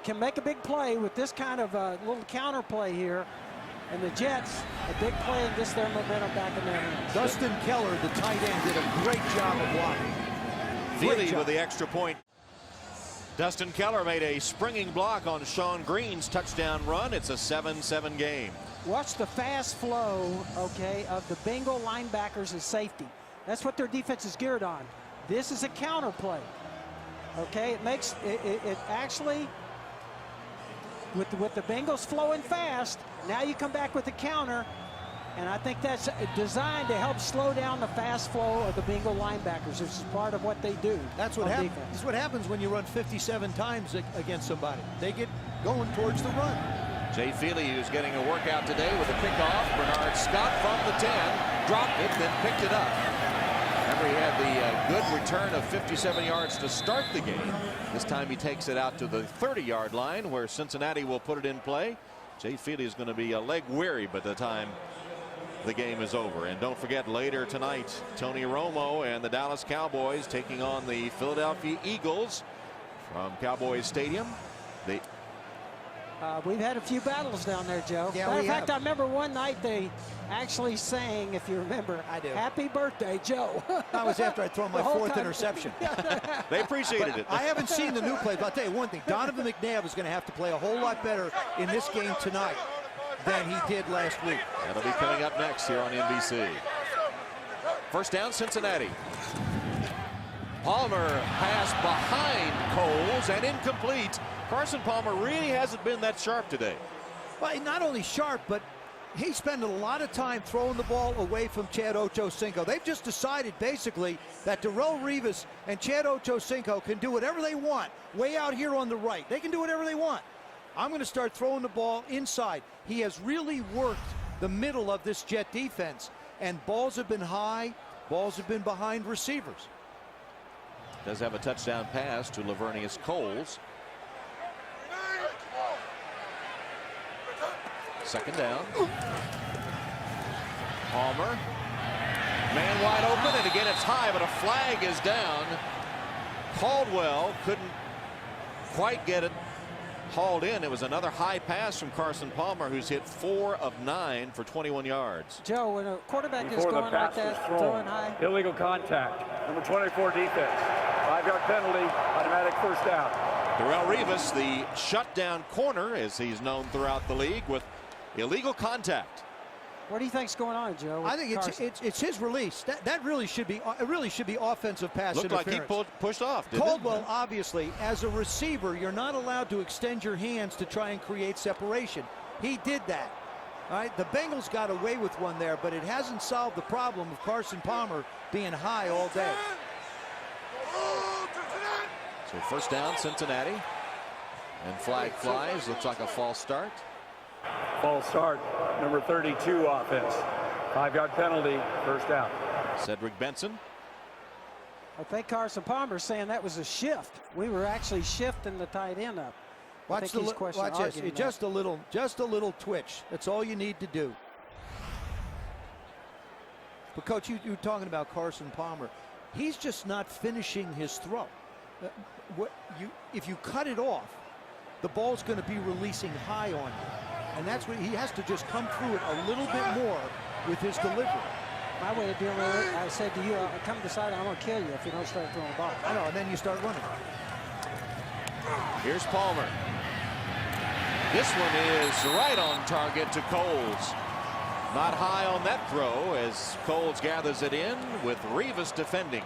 Can make a big play with this kind of a little counter play here. And the Jets, a big play and gets their momentum back in their hands. Dustin Keller, the tight end, did a great job of blocking. Feely with the extra point. Dustin Keller made a springing block on Sean Green's touchdown run. It's a 7-7 game. Watch the fast flow, okay, of the Bengal linebackers and safety. That's what their defense is geared on. This is a counter play. Okay, it makes it actually, with the Bengals flowing fast, now you come back with the counter, and I think that's designed to help slow down the fast flow of the Bengal linebackers. This is part of what they do. That's what happens. That's what happens when you run 57 times against somebody. They get going towards the run. Jay Feely, who's getting a workout today with a pickoff. Bernard Scott from the 10, dropped it, then picked it up. Remember, he had the good return of 57 yards to start the game. This time he takes it out to the 30-yard line, where Cincinnati will put it in play. Jay Feely is going to be leg weary by the time the game is over. And don't forget, later tonight, Tony Romo and the Dallas Cowboys taking on the Philadelphia Eagles from Cowboys Stadium. We've had a few battles down there, Joe. Yeah, Matter of fact, I remember one night they actually sang, if you remember, I do. "Happy Birthday, Joe." That was after I throw my 4th interception. They appreciated it. I haven't seen the new plays, but I'll tell you one thing. Donovan McNabb is going to have to play a whole lot better in this game tonight than he did last week. That'll be coming up next here on NBC. First down, Cincinnati. Palmer pass behind Coles and incomplete. Carson Palmer really hasn't been that sharp today. Well, not only sharp, but He's spending a lot of time throwing the ball away from Chad Ochocinco. They've just decided, basically, that Darrelle Revis and Chad Ochocinco can do whatever they want way out here on the right. They can do whatever they want. I'm going to start throwing the ball inside. He has really worked the middle of this Jet defense, and balls have been high, balls have been behind receivers. Does have a touchdown pass to Lavernius Coles. Second down. Palmer. Man wide open, and again it's high, but a flag is down. Caldwell couldn't quite get it hauled in. It was another high pass from Carson Palmer, who's hit 4 of 9 for 21 yards. Joe, when a quarterback is Before the going like pass was that, thrown, throwing high. illegal contact. Number 24 defense. 5-yard penalty, automatic first down. Darrelle Revis, the shutdown corner, as he's known throughout the league, with illegal contact. What do you think's going on, Joe? I think it's his release. That really should be offensive pass Looked like interference. he pushed off, didn't Caldwell, it? obviously, as a receiver, you're not allowed to extend your hands to try and create separation. He did that. All right, the Bengals got away with one there, but it hasn't solved the problem of Carson Palmer being high all day. So first down, Cincinnati. And flag flies. Looks like a false start. False start, number 32 offense. 5-yard penalty, first down. Cedric Benson. I think Carson Palmer's saying that was a shift. We were actually shifting the tight end up. Watch this. Just a little twitch. That's all you need to do. But Coach, you were talking about Carson Palmer. He's just not finishing his throw. If you cut it off, the ball's going to be releasing high on you. And that's what he has to just come through it a little bit more with his delivery. My way of dealing with it, I said to you, I'll come decide I'm going to kill you if you don't start throwing the ball. I know, and then you start running. Here's Palmer. This one is right on target to Coles. Not high on that throw as Coles gathers it in with Revis defending.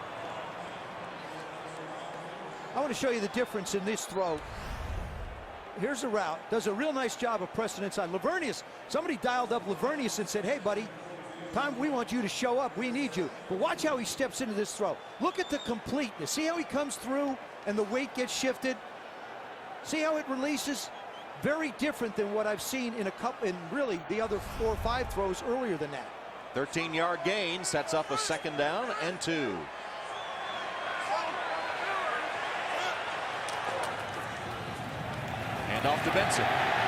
I want to show you the difference in this throw. Here's a route. Does a real nice job of pressing inside. Lavernius, somebody dialed up Lavernius and said, hey, buddy, we want you to show up. We need you. But watch how he steps into this throw. Look at the completeness. See how he comes through and the weight gets shifted? See how it releases? Very different than what I've seen in really the other 4 or 5 throws earlier than that. 13-yard gain sets up a second down and 2. And off to Benson.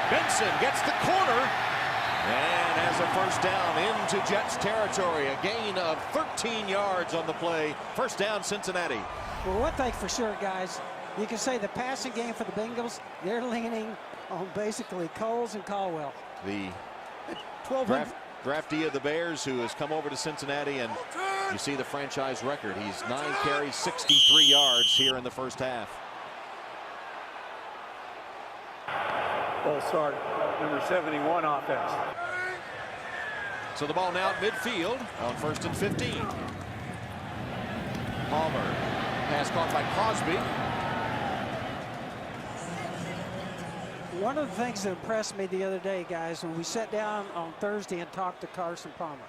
Benson gets the corner and has a first down into Jets territory. A gain of 13 yards on the play. First down, Cincinnati. Well, one thing for sure, guys, you can say the passing game for the Bengals, they're leaning on basically Coles and Caldwell. The 1,200. draftee of the Bears who has come over to Cincinnati, and you see the franchise record. He's 9 carries, 63 yards here in the first half. False start, number 71 offense. So the ball now at midfield on 1st and 15. Palmer, pass caught by Crosby. One of the things that impressed me the other day, guys, when we sat down on Thursday and talked to Carson Palmer,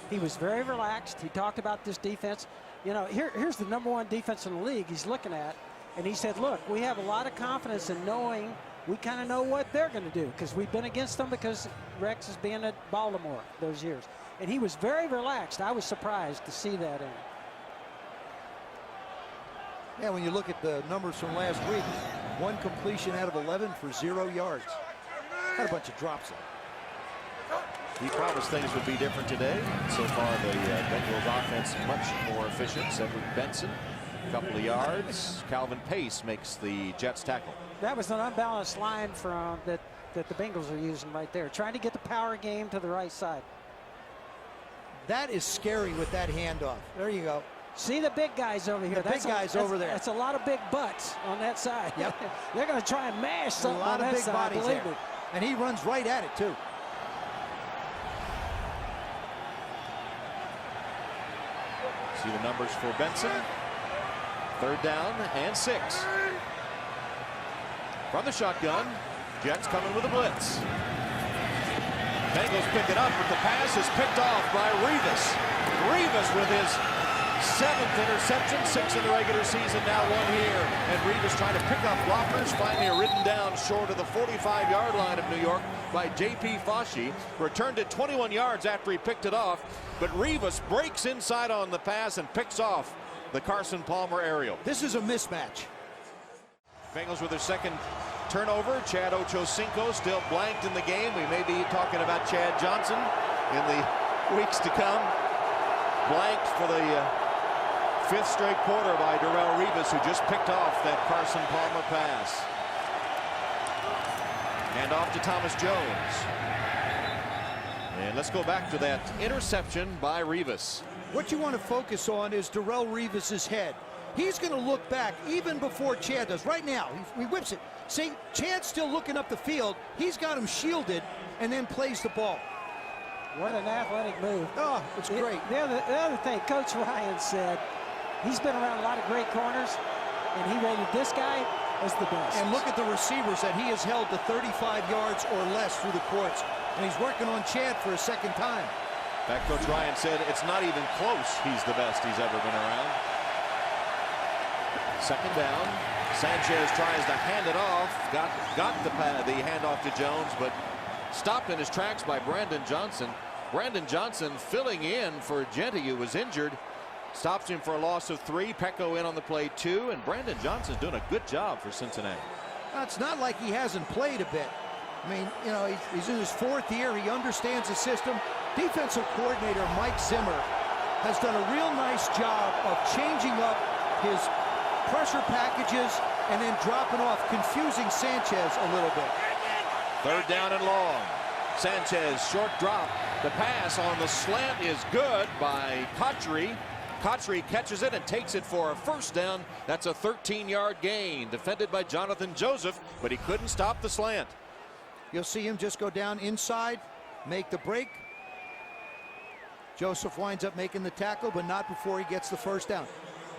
he was very relaxed. He talked about this defense. You know, here's the #1 defense in the league he's looking at, and he said, look, we have a lot of confidence in knowing we kind of know what they're going to do because we've been against them because Rex has been at Baltimore those years. And he was very relaxed. I was surprised to see that in him. Yeah, when you look at the numbers from last week, 1 completion out of 11 for 0 yards. Had a bunch of drops there. He promised things would be different today. So far, the Bengals offense much more efficient. Cedric Benson, a couple of yards. Calvin Pace makes the Jets tackle. That was an unbalanced line from that the Bengals are using right there, trying to get the power game to the right side. That is scary with that handoff. There you go. See the big guys over here. The big guys over there. That's a lot of big butts on that side. Yep. They're going to try and mash something a lot on of that big side, bodies believe there. me. And he runs right at it, too. See the numbers for Benson. 3rd down and 6. From the shotgun, Jets coming with a blitz. Bengals pick it up, but the pass is picked off by Revis. Revis with his 7th interception, 6 in the regular season, now 1 here. And Revis trying to pick up blockers, finally ridden down short of the 45-yard line of New York by J.P. Fauci. Returned it 21 yards after he picked it off, but Revis breaks inside on the pass and picks off the Carson Palmer aerial. This is a mismatch. Bengals with their second turnover. Chad Ochocinco still blanked in the game. We may be talking about Chad Johnson in the weeks to come. Blanked for the 5th straight quarter by Darrelle Revis, who just picked off that Carson Palmer pass. And off to Thomas Jones. And let's go back to that interception by Revis. What you want to focus on is Darrelle Revis's head. He's going to look back even before Chad does. Right now, he whips it. See, Chad's still looking up the field. He's got him shielded and then plays the ball. What an athletic move. Oh, it's great. The other thing, Coach Ryan said, he's been around a lot of great corners, and he rated this guy as the best. And look at the receivers that he has held to 35 yards or less through the courts. And he's working on Chad for a second time. In fact, Coach Ryan said it's not even close. He's the best he's ever been around. Second down. Sanchez tries to hand it off. Got the handoff to Jones, but stopped in his tracks by Brandon Johnson. Brandon Johnson filling in for Genty, who was injured. Stops him for a loss of 3. Pecco in on the play 2, and Brandon Johnson's doing a good job for Cincinnati. It's not like he hasn't played a bit. I mean, you know, he's in his 4th year. He understands the system. Defensive coordinator Mike Zimmer has done a real nice job of changing up his pressure packages and then dropping off, confusing Sanchez a little bit. 3rd down and long. Sanchez, short drop. The pass on the slant is good by Kotchery. Kotchery catches it and takes it for a 1st down. That's a 13-yard gain, defended by Jonathan Joseph, but he couldn't stop the slant. You'll see him just go down inside, make the break. Joseph winds up making the tackle, but not before he gets the 1st down.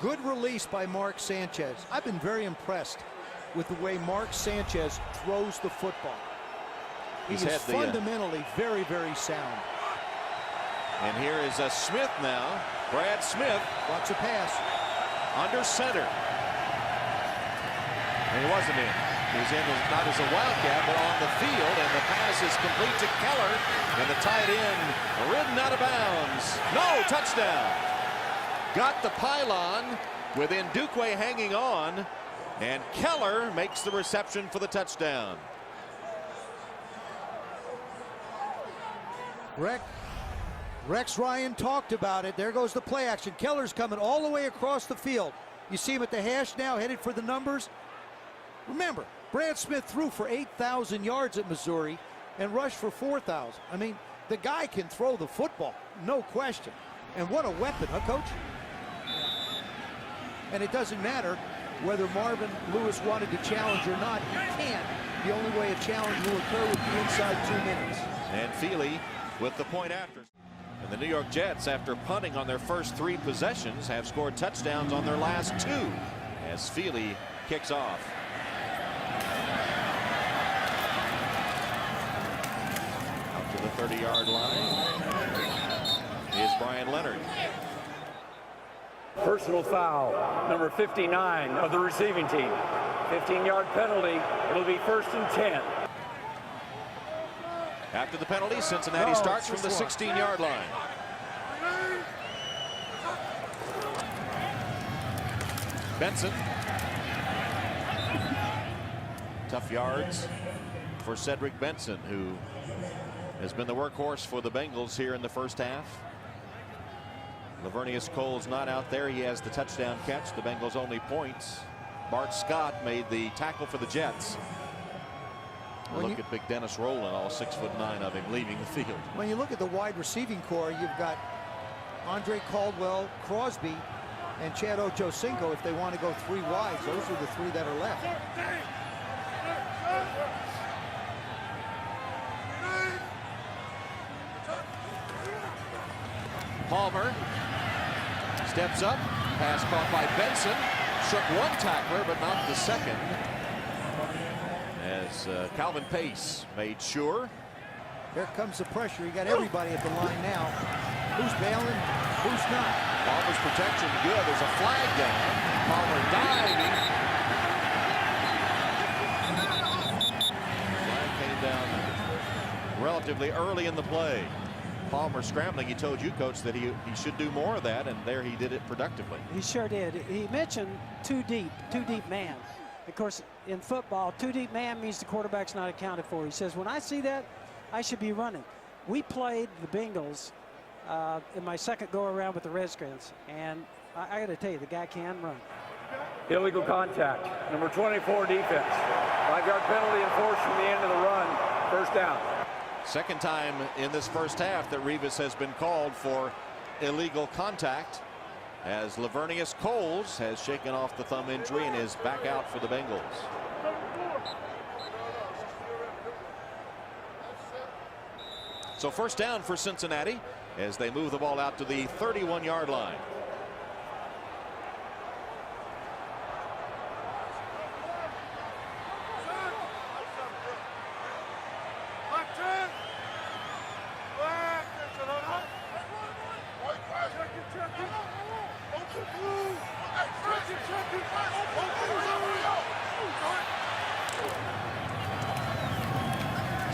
Good release by Mark Sanchez. I've been very impressed with the way Mark Sanchez throws the football. He is fundamentally very, very sound. And here is Smith now. Brad Smith. Wants a pass. Under center. And he wasn't in. He's in not as a wildcat, but on the field. And the pass is complete to Keller. And the tight end ridden out of bounds. No, touchdown. Got the pylon with Ndukwe hanging on. And Keller makes the reception for the touchdown. Rex Ryan talked about it. There goes the play action. Keller's coming all the way across the field. You see him at the hash now, headed for the numbers. Remember, Brad Smith threw for 8,000 yards at Missouri and rushed for 4,000. I mean, the guy can throw the football, no question. And what a weapon, huh, Coach? And it doesn't matter whether Marvin Lewis wanted to challenge or not. He can't. The only way a challenge will occur would be inside 2 minutes. And Feely with the point after. And the New York Jets, after punting on their first 3 possessions, have scored touchdowns on their last 2 as Feely kicks off. Up to the 30-yard line is Brian Leonard. Personal foul, number 59 of the receiving team. 15-yard penalty. It'll be 1st and 10. After the penalty, Cincinnati starts from the 16-yard line. Benson. Tough yards for Cedric Benson, who has been the workhorse for the Bengals here in the 1st half. Lavernius Cole's not out there. He has the touchdown catch. The Bengals' only points. Bart Scott made the tackle for the Jets. Look at big Dennis Rowland, all 6'9" of him, leaving the field. When you look at the wide receiving core, you've got Andre Caldwell, Crosby, and Chad Ochocinco. If they want to go 3 wides, those are the 3 that are left. Palmer steps up, pass caught by Benson, shook 1 tackler but not the second, as Calvin Pace made sure Here comes the pressure. You got everybody at the line now. Who's bailing? Who's not? Palmer's protection good. There's a flag down. Palmer diving. Flag came down relatively early in the play. Palmer scrambling. He told you, Coach, that he should do more of that, and there he did it productively. He sure did. He mentioned two deep man. Of course, in football, two deep man means the quarterback's not accounted for. He says, when I see that, I should be running. We played the Bengals in my second go-around with the Redskins, and I got to tell you, the guy can run. Illegal contact. Number 24 defense. 5-yard penalty enforced from the end of the run. First down. Second time in this first half that Rivas has been called for illegal contact, as Lavernius Coles has shaken off the thumb injury and is back out for the Bengals. So first down for Cincinnati as they move the ball out to the 31-yard line.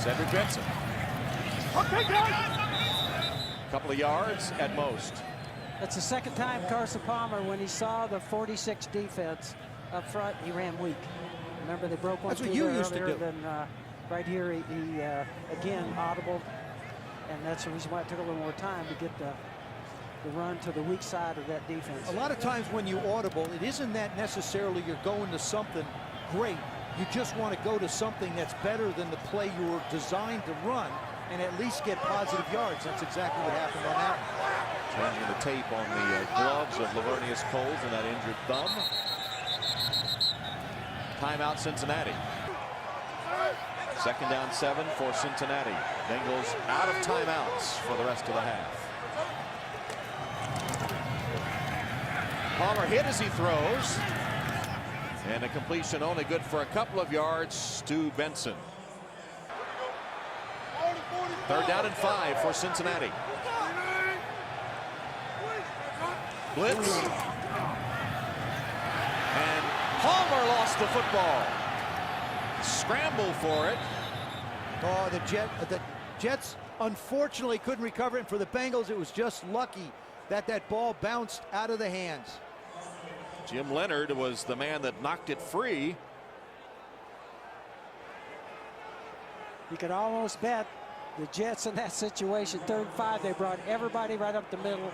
Cedric Benson. A couple of yards at most. That's the second time Carson Palmer, when he saw the 46 defense up front, he ran weak. Remember, they broke one That's through what you there used to earlier do. than right here. He again audible, and that's the reason why it took a little more time to get the run to the weak side of that defense. A lot of times when you audible, it isn't that necessarily you're going to something great. You just want to go to something that's better than the play you were designed to run and at least get positive yards. That's exactly what happened on that one. Changing the tape on the gloves of Lavernius Coles and that injured thumb. Timeout Cincinnati. Second down 7 for Cincinnati. Bengals out of timeouts for the rest of the half. Palmer hit as he throws. And a completion only good for a couple of yards to Benson. Third down and 5 for Cincinnati. Blitz. And Palmer lost the football. Scramble for it. Oh, the Jets unfortunately couldn't recover it. And for the Bengals, it was just lucky that that ball bounced out of the hands. Jim Leonard was the man that knocked it free. You could almost bet the Jets in that situation, 3rd and 5, they brought everybody right up the middle.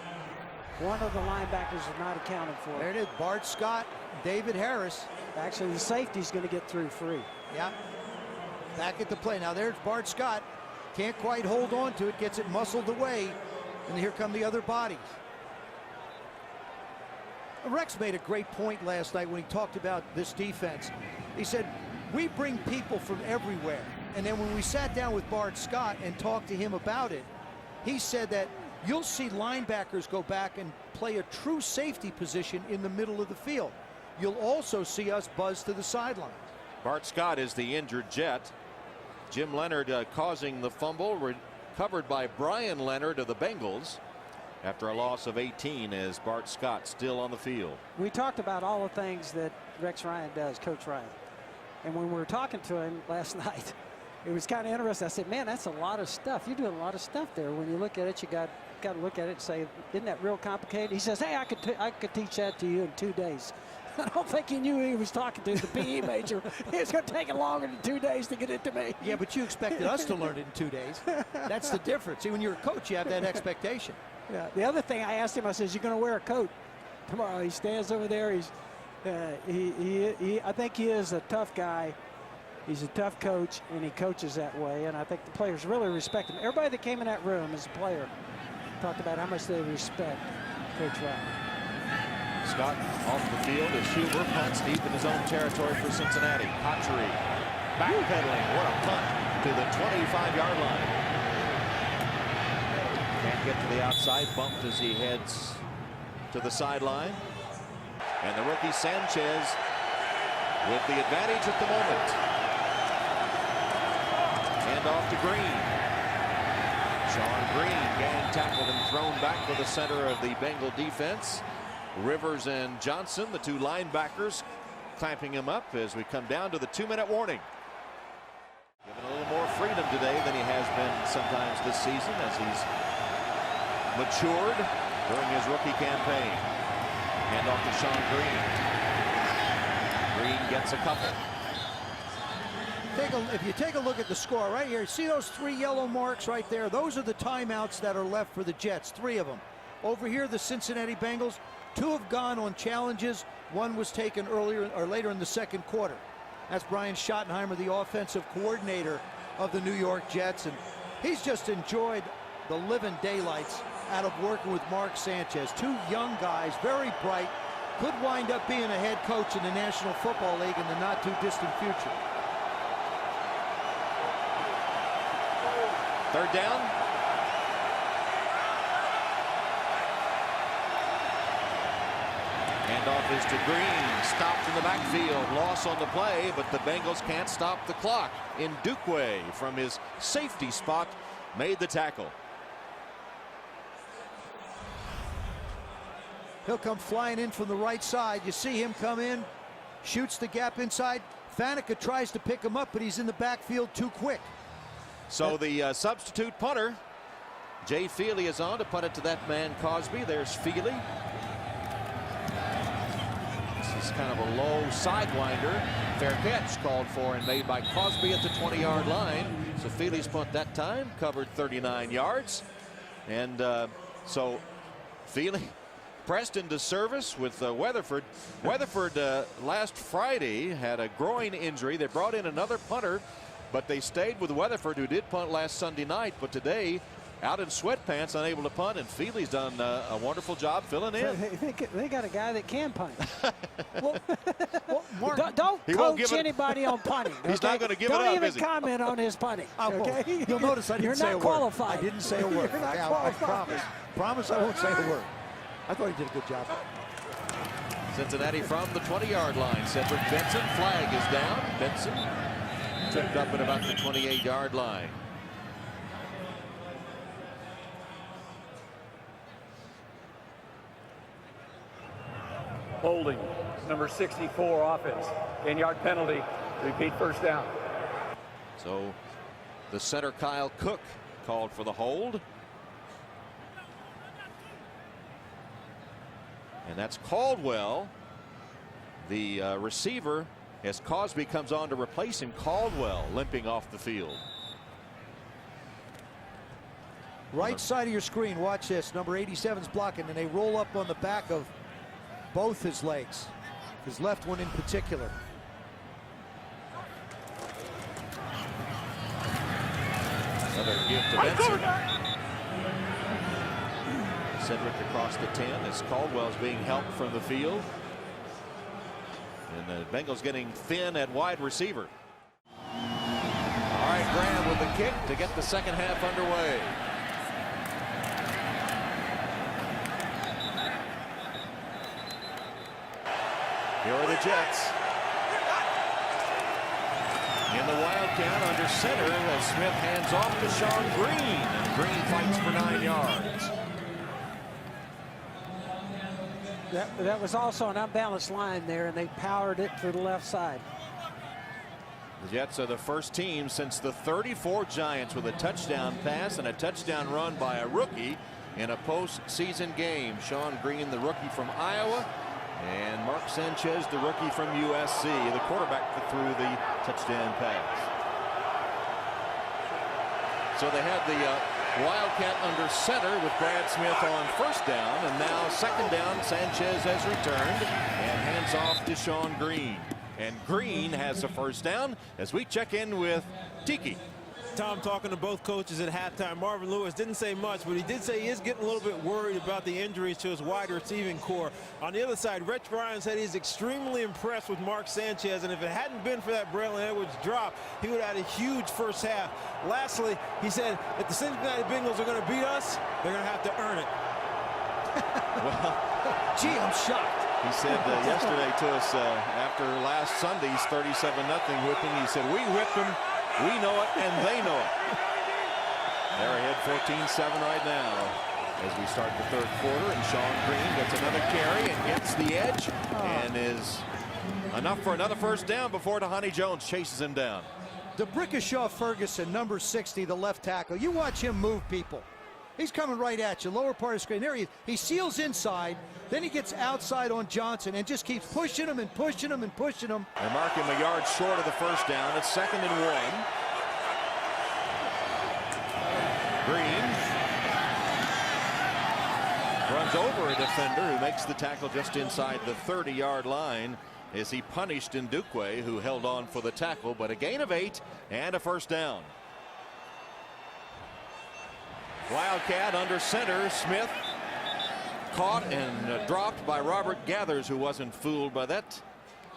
One of the linebackers was not accounted for. There it is, Bart Scott, David Harris. Actually, the safety's going to get through free. Yeah, back at the play. Now there's Bart Scott. Can't quite hold on to it, gets it muscled away, and here come the other bodies. Rex made a great point last night when he talked about this defense. He said, we bring people from everywhere. And then when we sat down with Bart Scott and talked to him about it, he said that you'll see linebackers go back and play a true safety position in the middle of the field. You'll also see us buzz to the sidelines. Bart Scott is the injured Jet. Jim Leonard causing the fumble, recovered by Brian Leonard of the Bengals after a loss of 18 as Bart Scott still on the field. We talked about all the things that Rex Ryan does, Coach Ryan. And when we were talking to him last night, it was kind of interesting. I said, man, that's a lot of stuff. You're doing a lot of stuff there. When you look at it, you got to look at it and say, isn't that real complicated? He says, hey, I could teach that to you in 2 days. I don't think he knew he was talking to the PE major. It's going to take him longer than 2 days to get it to me. Yeah, but you expected us to learn it in 2 days. That's the difference. See, when you're a coach, you have that expectation. Yeah. The other thing I asked him, I says, you're going to wear a coat tomorrow. He stands over there. He's, I think he is a tough guy. He's a tough coach, and he coaches that way. And I think the players really respect him. Everybody that came in that room as a player talked about how much they respect Coach Ryan. Scott off the field as Huber punts deep in his own territory for Cincinnati. Cotchery backpedaling. What a punt to the 25-yard line. Can't get to the outside. Bumped as he heads to the sideline. And the rookie Sanchez with the advantage at the moment. Hand off to Green. Sean Green gang tackled and thrown back to the center of the Bengal defense. Rivers and Johnson, the two linebackers, clamping him up as we come down to the 2-minute warning. Given a little more freedom today than he has been sometimes this season as he's matured during his rookie campaign. Hand off to Sean Green. Green gets a couple. If you take a look at the score right here, see those 3 yellow marks right there? Those are the timeouts that are left for the Jets, 3 of them. Over here, the Cincinnati Bengals, 2 have gone on challenges. 1 was taken earlier or later in the second quarter. That's Brian Schottenheimer, the offensive coordinator of the New York Jets, and he's just enjoyed the living daylights out of working with Mark Sanchez. 2 young guys, very bright, could wind up being a head coach in the National Football League in the not too distant future. Third down. Handoff is to Green. Stopped in the backfield. Loss on the play, but the Bengals can't stop the clock. Ndukwe from his safety spot made the tackle. He'll come flying in from the right side. You see him come in, shoots the gap inside. Faneca tries to pick him up, but he's in the backfield too quick. So the substitute punter, Jay Feely, is on to punt it to that man Cosby. There's Feely. This is kind of a low sidewinder. Fair catch called for and made by Cosby at the 20-yard line. So Feely's punt that time covered 39 yards. And so Feely pressed into service with Weatherford. Weatherford last Friday had a groin injury. They brought in another punter, but they stayed with Weatherford, who did punt last Sunday night. But today, out in sweatpants, unable to punt, and Feely's done a wonderful job filling in. They got a guy that can punt. Well, Mark, don't coach anybody on punting. Okay? He's not going to give it up, Don't is even he? comment on his punting. Okay? You'll notice I didn't say a word. You're not qualified. I didn't say a word. You're not I qualified. promise I won't say a word. I thought he did a good job. Cincinnati from the 20-yard line. Cedric Benson, flag is down. Benson tripped up at about the 28-yard line. Holding, number 64 offense. 10-yard penalty. Repeat first down. So the center Kyle Cook called for the hold. And that's Caldwell, the receiver, as Cosby comes on to replace him. Caldwell limping off the field. Right side of your screen, watch this. Number 87's blocking, and they roll up on the back of both his legs, his left one in particular. Another give to Benson. Cedric across the 10 as Caldwell's being helped from the field. And the Bengals getting thin at wide receiver. All right, Graham with the kick to get the second half underway. Here are the Jets. In the Wildcat under center as Smith hands off to Sean Green. And Green fights for 9 yards. That was also an unbalanced line there, and they powered it to the left side. The Jets are the first team since the 34 Giants with a touchdown pass and a touchdown run by a rookie in a postseason game. Sean Green, the rookie from Iowa, and Mark Sanchez, the rookie from USC, the quarterback that threw the touchdown pass. So they had the Wildcat under center with Brad Smith on first down, and now second down. Sanchez has returned and hands off to Sean Green. And Green has the first down as we check in with Tiki. Tom talking to both coaches at halftime. Marvin Lewis didn't say much, but he did say he is getting a little bit worried about the injuries to his wide receiving core. On the other side, Rich Ryan said he's extremely impressed with Mark Sanchez, and if it hadn't been for that Braylon Edwards drop, he would have had a huge first half. Lastly, he said if the Cincinnati Bengals are going to beat us, they're going to have to earn it. Well, gee, I'm shocked. He said yesterday to us after last Sunday's 37-0 whipping, he said, we whipped them, we know it, and they know it. They're ahead 14-7 right now as we start the third quarter, and Sean Green gets another carry and gets the edge and is enough for another first down before Tahani Jones chases him down. DeBrickashaw Ferguson, number 60, the left tackle. You watch him move people. He's coming right at you, lower part of the screen. There he is. He seals inside, then he gets outside on Johnson and just keeps pushing him and pushing him and pushing him. They mark him a yard short of the first down. It's 2nd and 1. Green runs over a defender who makes the tackle just inside the 30-yard line as he punished Ndukwe, who held on for the tackle, but a gain of 8 and a first down. Wildcat under center. Smith caught and dropped by Robert Gathers, who wasn't fooled by that.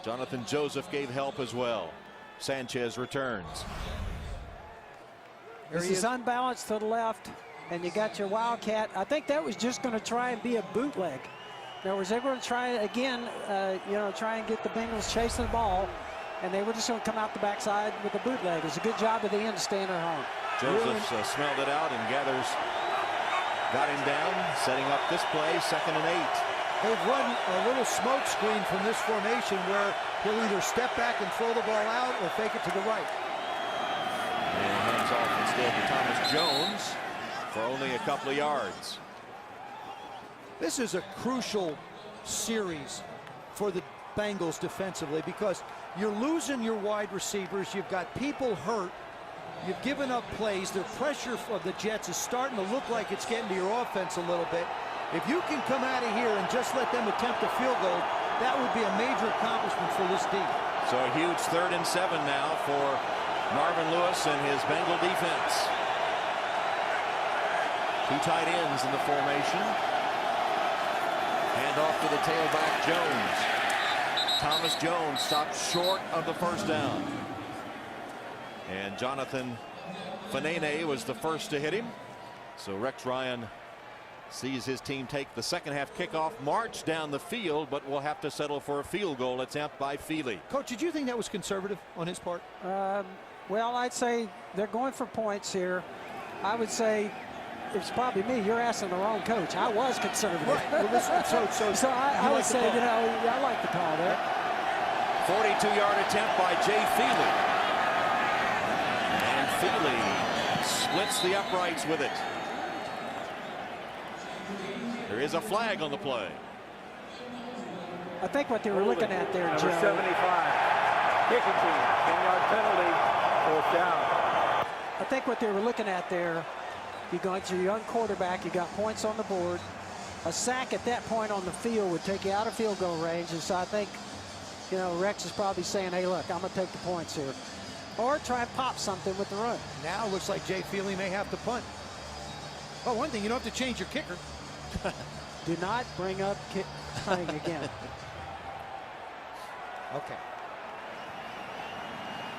Jonathan Joseph gave help as well. Sanchez returns. This is unbalanced to the left, and you got your Wildcat. I think that was just going to try and be a bootleg. In other words, they were going to try again, try and get the Bengals chasing the ball, and they were just going to come out the backside with a bootleg. It was a good job at the end to stay in their home. Joseph smelled it out, and Gathers got him down, setting up this play, 2nd and 8. They've run a little smoke screen from this formation where he'll either step back and throw the ball out or fake it to the right. And hands off instead to Thomas Jones for only a couple of yards. This is a crucial series for the Bengals defensively because you're losing your wide receivers. You've got people hurt. You've given up plays. The pressure of the Jets is starting to look like it's getting to your offense a little bit. If you can come out of here and just let them attempt a field goal, that would be a major accomplishment for this team. So a huge 3rd and 7 now for Marvin Lewis and his Bengal defense. 2 tight ends in the formation. Hand off to the tailback, Jones. Thomas Jones stopped short of the first down. And Jonathan Fanene was the first to hit him. So Rex Ryan sees his team take the second half kickoff, march down the field, but will have to settle for a field goal attempt by Feely. Coach, did you think that was conservative on his part? Well, I'd say they're going for points here. I would say it's probably me. You're asking the wrong coach. I was conservative. Right. Well, so I would say, I like the call there. 42-yard attempt by Jay Feely. And Feely splits the uprights with it. There is a flag on the play. I think what they were looking at there, Joe. Number 75, kicking team, 10-yard penalty, 4th down. I think what they were looking at there, you got your young quarterback, you got points on the board. A sack at that point on the field would take you out of field goal range, and so I think, Rex is probably saying, hey, look, I'm going to take the points here. Or try and pop something with the run. Now it looks like Jay Feely may have to punt. Oh, one thing, you don't have to change your kicker. Do not bring up punting again. Okay.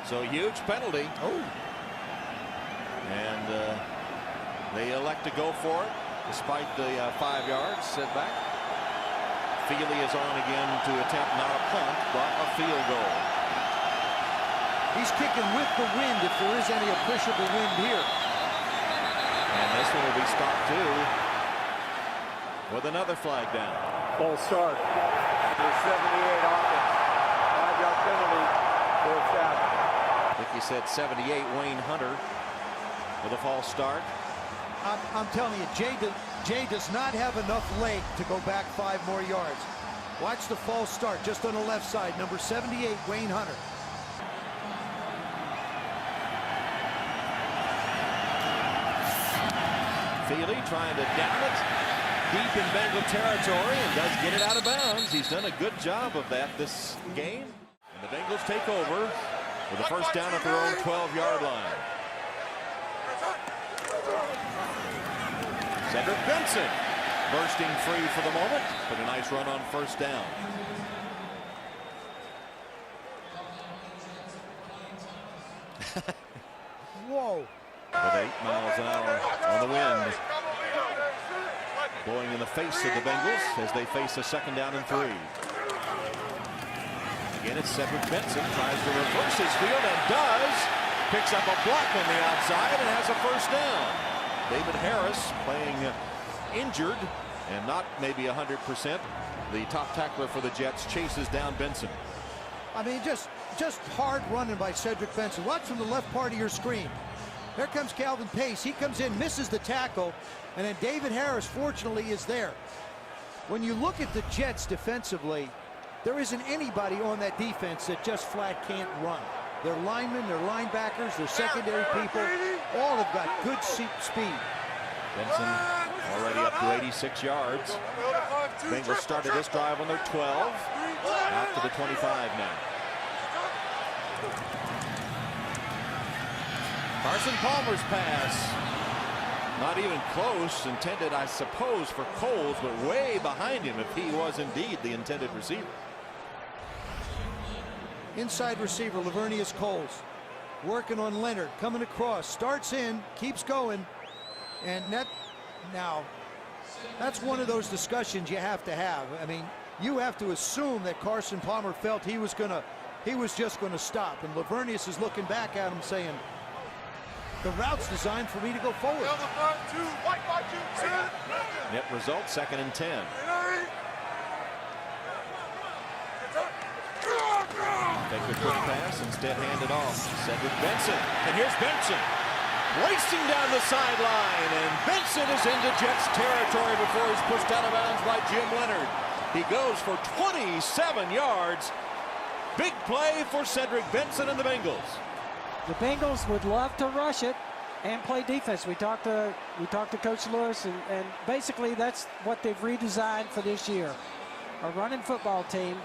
So huge penalty. Oh. And they elect to go for it despite the 5 yards setback. Feely is on again to attempt not a punt, but a field goal. He's kicking with the wind if there is any appreciable wind here. And this one will be stopped too with another flag down. False start. There's 78 offense. 5-yard penalty, 4th down. I think he said 78, Wayne Hunter with a false start. I'm telling you, Jay does not have enough leg to go back 5 more yards. Watch the false start just on the left side. Number 78, Wayne Hunter. Feely trying to down it deep in Bengal territory and does get it out of bounds. He's done a good job of that this game. And the Bengals take over with a first down at their own 12-yard line. Cedric Benson bursting free for the moment, but a nice run on first down. Whoa. With 8 miles an hour on the wind, blowing in the face of the Bengals as they face a 2nd down and 3. Again, it's Cedric Benson, tries to reverse his field and does. Picks up a block on the outside and has a first down. David Harris playing injured and not maybe 100%. The top tackler for the Jets chases down Benson. I mean, just hard running by Cedric Benson. Watch from the left part of your screen. Here comes Calvin Pace. He comes in, misses the tackle, and then David Harris, fortunately, is there. When you look at the Jets defensively, there isn't anybody on that defense that just flat can't run. Their linemen, their linebackers, their secondary people, all have got good speed. Benson already up to 86 yards. Bengals started this drive on their 12. Out to the 25 now. Carson Palmer's pass. Not even close. Intended, I suppose, for Coles, but way behind him if he was indeed the intended receiver. Inside receiver, Lavernius Coles. Working on Leonard. Coming across. Starts in. Keeps going. And now, that's one of those discussions you have to have. I mean, you have to assume that Carson Palmer felt he was just gonna stop. And Lavernius is looking back at him saying, the route's designed for me to go forward. Net result, 2nd and 10. Take the quick pass, instead hand it off. Cedric Benson, and here's Benson. Racing down the sideline, and Benson is into Jets territory before he's pushed out of bounds by Jim Leonard. He goes for 27 yards. Big play for Cedric Benson and the Bengals. The Bengals would love to rush it and play defense. We talked to Coach Lewis, and basically that's what they've redesigned for this year. A running football team.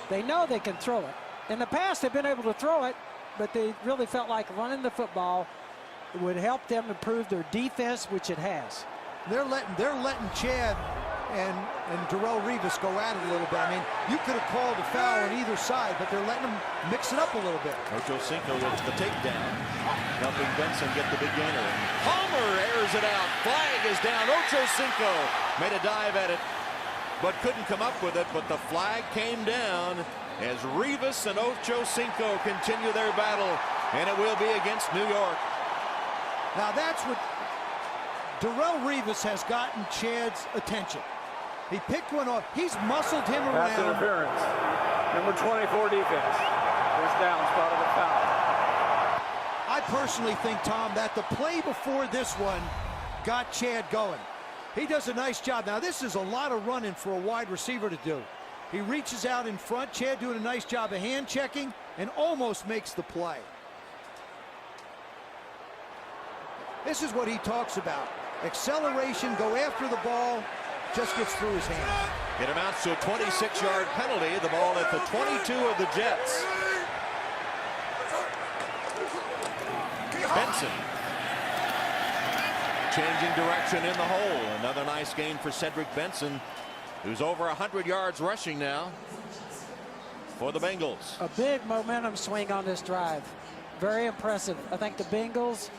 They know they can throw it. In the past, they've been able to throw it, but they really felt like running the football would help them improve their defense, which it has. They're letting Chad and Darrelle Revis go at it a little bit. I mean, you could have called a foul on either side, but they're letting them mix it up a little bit. Ocho Cinco with the takedown, helping Benson get the big gainer. Palmer airs it out. Flag is down. Ocho Cinco made a dive at it, but couldn't come up with it. But the flag came down as Revis and Ocho Cinco continue their battle, and it will be against New York. Now that's what Darrelle Revis has gotten Chad's attention. He picked one off. He's muscled him Pass around. interference. Number 24 defense. First down, spot of the foul. I personally think, Tom, that the play before this one got Chad going. He does a nice job. Now this is a lot of running for a wide receiver to do. He reaches out in front. Chad doing a nice job of hand checking and almost makes the play. This is what he talks about. Acceleration, go after the ball, just gets through his hand. It amounts to a 26-yard penalty. The ball at the 22 of the Jets. Benson changing direction in the hole. Another nice game for Cedric Benson, who's over 100 yards rushing now for the Bengals. A big momentum swing on this drive. Very impressive. I think the Bengals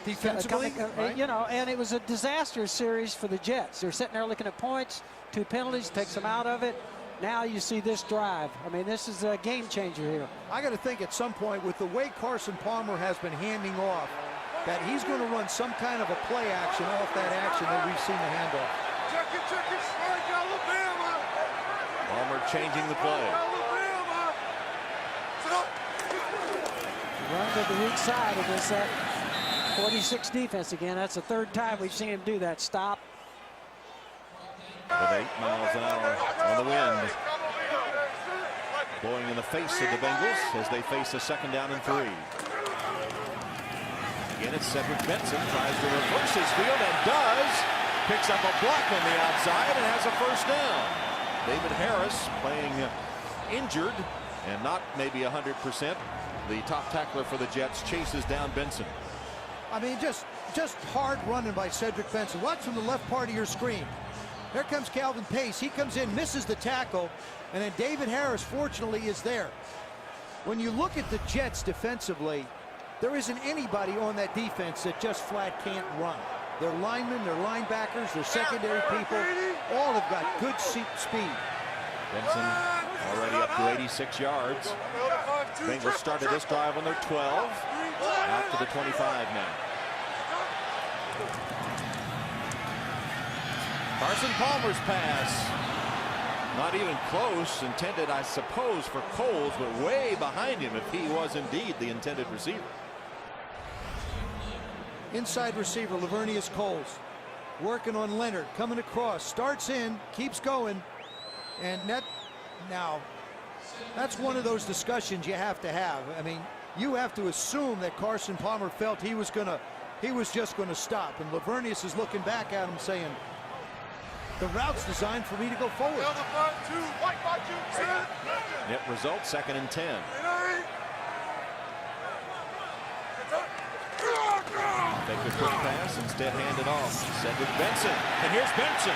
Defensively, right? You know, and it was a disaster series for the Jets. They're sitting there looking at points, 2 penalties, takes them out of it. Now you see this drive. I mean, this is a game changer here. I got to think at some point, with the way Carson Palmer has been handing off, that he's going to run some kind of a play action off that action that we've seen the handoff. Palmer changing the play. Run to the weak side against that 46 defense again. That's the 3rd time we've seen him do that. Stop. With 8 miles an hour on the wind, blowing in the face of the Bengals as they face a 2nd down and 3. Again, it's Cedric Benson, tries to reverse his field and does. Picks up a block on the outside and has a 1st down. David Harris playing injured and not maybe 100%. The top tackler for the Jets chases down Benson. I mean, just hard running by Cedric Benson. Watch from the left part of your screen. Here comes Calvin Pace. He comes in, misses the tackle, and then David Harris, fortunately, is there. When you look at the Jets defensively, there isn't anybody on that defense that just flat can't run. Their linemen, their linebackers, their secondary people, all have got good speed. Benson already up to 86 yards. Bengals started this drive on their 12. Out to the 25 now. Carson Palmer's pass. Not even close. Intended, I suppose, for Coles, but way behind him if he was indeed the intended receiver. Inside receiver, Lavernius Coles. Working on Leonard, coming across, starts in, keeps going, and now that's one of those discussions you have to have. I mean, you have to assume that Carson Palmer felt he was just gonna stop, and Lavernius is looking back at him saying, the route's designed for me to go forward. Net result, 2nd and 10. Take the quick pass, instead hand it off. Cedric Benson, and here's Benson.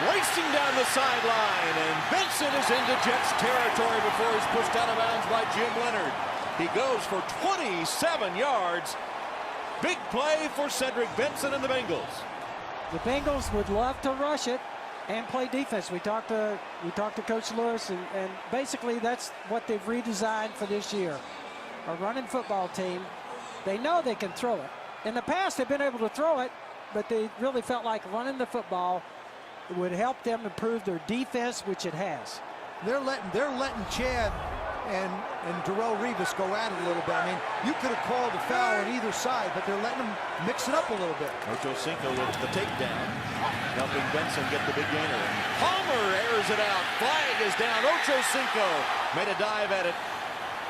Racing down the sideline, and Benson is into Jets territory before he's pushed out of bounds by Jim Leonard. He goes for 27 yards. Big play for Cedric Benson and the Bengals. The Bengals would love to rush it and play defense. We talked to Coach Lewis, and basically that's what they've redesigned for this year. A running football team. They know they can throw it. In the past, they've been able to throw it, but they really felt like running the football would help them improve their defense, which it has. They're letting Chad and Darrelle Revis go at it a little bit. I mean, you could have called a foul on either side, but they're letting them mix it up a little bit. Ocho Cinco with the takedown, helping Benson get the big gainer. Palmer airs it out. Flag is down. Ocho Cinco made a dive at it,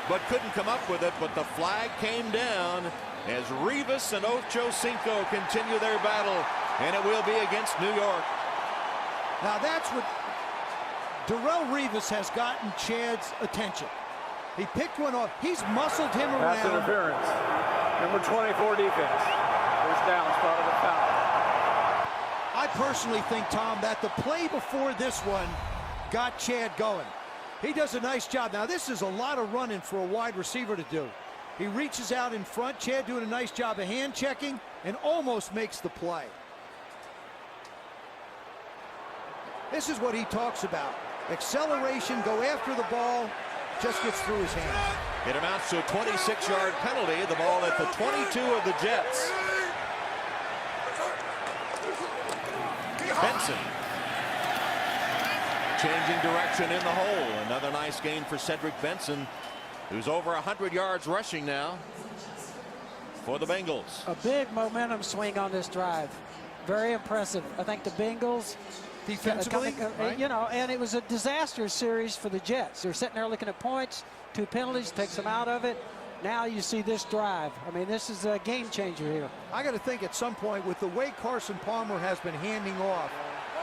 but couldn't come up with it. But the flag came down as Revis and Ocho Cinco continue their battle, and it will be against New York. Now that's what Darrelle Revis has gotten Chad's attention. He picked one off. He's muscled him Pass around. interference. Number 24 defense. First down, spot of the foul. I personally think, Tom, that the play before this one got Chad going. He does a nice job. Now, this is a lot of running for a wide receiver to do. He reaches out in front. Chad doing a nice job of hand checking and almost makes the play. This is what he talks about. Acceleration, go after the ball, just gets through his hand. It amounts to a 26-yard penalty. The ball at the 22 of the Jets. Benson changing direction in the hole. Another nice gain for Cedric Benson, who's over 100 yards rushing now for the Bengals. A big momentum swing on this drive. Very impressive. I think the Bengals, Defensively, right? you know, and it was a disaster series for the Jets. They're sitting there looking at points, 2 penalties, takes them out of it. Now you see this drive. I mean, this is a game changer here. I got to think at some point, with the way Carson Palmer has been handing off,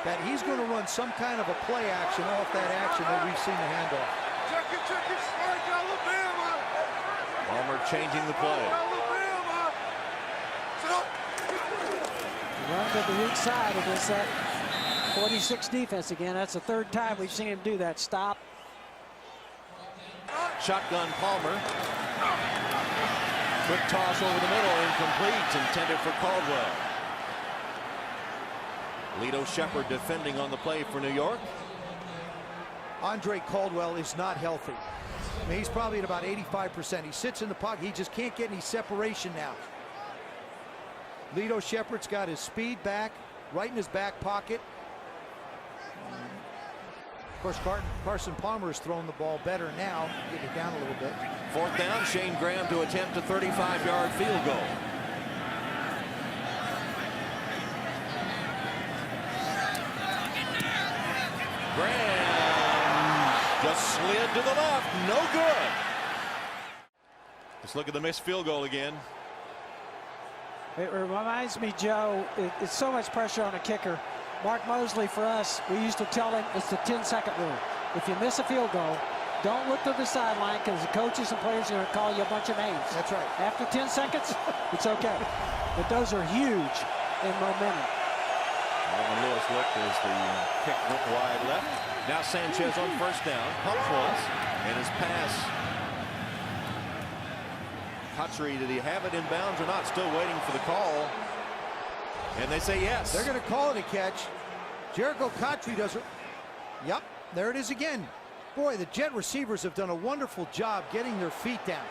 that he's going to run some kind of a play action off that action that we've seen the handoff. Palmer changing the play. Run to the weak side against that 46 defense again. That's the 3rd time we've seen him do that. Stop. Shotgun Palmer. Quick toss over the middle, incomplete, intended for Caldwell. Lito Shepard defending on the play for New York. Andre Caldwell is not healthy. I mean, he's probably at about 85%. He sits in the pocket. He just can't get any separation now. Lito Shepard's got his speed back, right in his back pocket. Of course, Carson Palmer is throwing the ball better now, getting it down a little bit. 4th down, Shane Graham to attempt a 35-yard field goal. Graham just slid to the left, no good. Let's look at the missed field goal again. It reminds me, Joe, it's so much pressure on a kicker. Mark Mosley, for us, we used to tell him it's the 10-second rule. If you miss a field goal, don't look to the sideline because the coaches and players are going to call you a bunch of names. That's right. After 10 seconds, it's okay. But those are huge in momentum. Alvin Lewis looked as the kick went wide left. Now Sanchez on 1st down. Pumps once, and his pass. Cotchery, did he have it in bounds or not? Still waiting for the call. And they say yes. They're going to call it a catch. Jericho Cotchery does it. Yep, there it is again. Boy, the Jet receivers have done a wonderful job getting their feet down.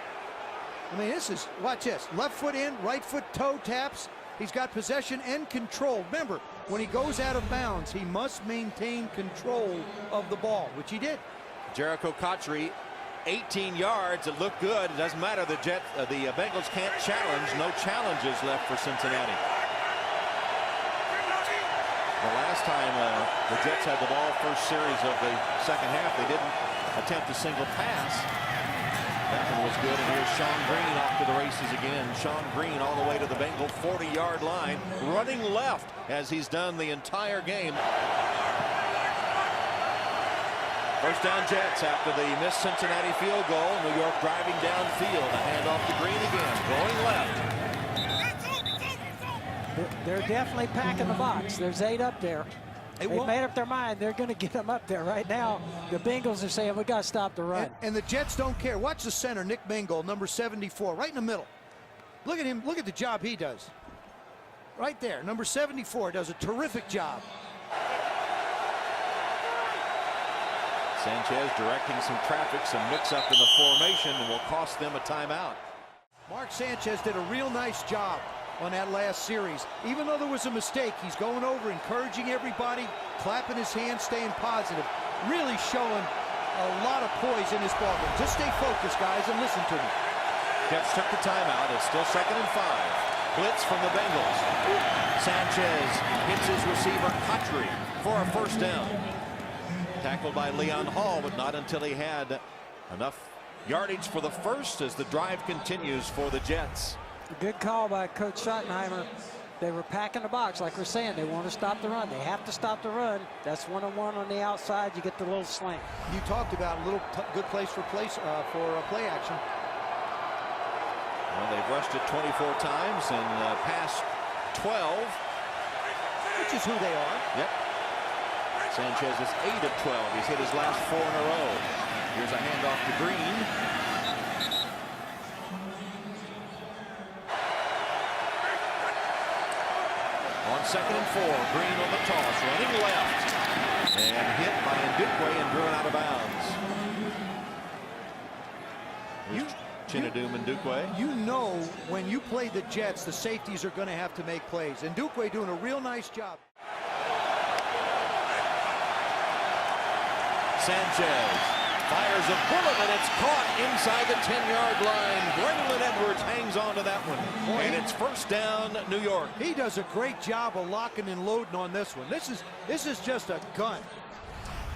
I mean, this is, watch this. Left foot in, right foot toe taps. He's got possession and control. Remember, when he goes out of bounds, he must maintain control of the ball, which he did. Jericho Cotchery, 18 yards. It looked good. It doesn't matter. The Bengals can't challenge. No challenges left for Cincinnati. The last time the Jets had the ball, first series of the second half, they didn't attempt a single pass. That one was good, and here's Sean Green off to the races again. Sean Green all the way to the Bengal 40-yard line, running left as he's done the entire game. First down Jets after the missed Cincinnati field goal. New York driving downfield. A handoff to Green again, going left. They're definitely packing the box. There's 8 up there. They've made up their mind. They're going to get them up there right now. The Bengals are saying, we got to stop the run. And the Jets don't care. Watch the center, Nick Bengal, number 74, right in the middle. Look at him. Look at the job he does. Right there, number 74 does a terrific job. Sanchez directing some traffic, some mix-up in the formation, and will cost them a timeout. Mark Sanchez did a real nice job on that last series. Even though there was a mistake, he's going over, encouraging everybody, clapping his hands, staying positive, really showing a lot of poise in this ballgame. Just stay focused, guys, and listen to me. Jets took the timeout. It's still 2nd and 5. Blitz from the Bengals. Sanchez hits his receiver Cotchery for a first down. Tackled by Leon Hall, but not until he had enough yardage for the first as the drive continues for the Jets. Good call by Coach Schottenheimer. They were packing the box, like we're saying. They want to stop the run. They have to stop the run. That's one-on-one on the outside. You get the little slant. You talked about a little good place for play action. Well, they've rushed it 24 times and passed 12. Which is who they are. Yep. Sanchez is 8 of 12. He's hit his last 4 in a row. Here's a handoff to Green. On 2nd and 4, Green on the toss, running left, and hit by Ndukwe and driven out of bounds. Chinedum Ndukwe. You know when you play the Jets, the safeties are going to have to make plays. And Ndukwe doing a real nice job. Sanchez fires a bullet, and it's caught inside the 10-yard line. Braylon Edwards hangs on to that one. And it's first down, New York. He does a great job of locking and loading on this one. This is just a gun.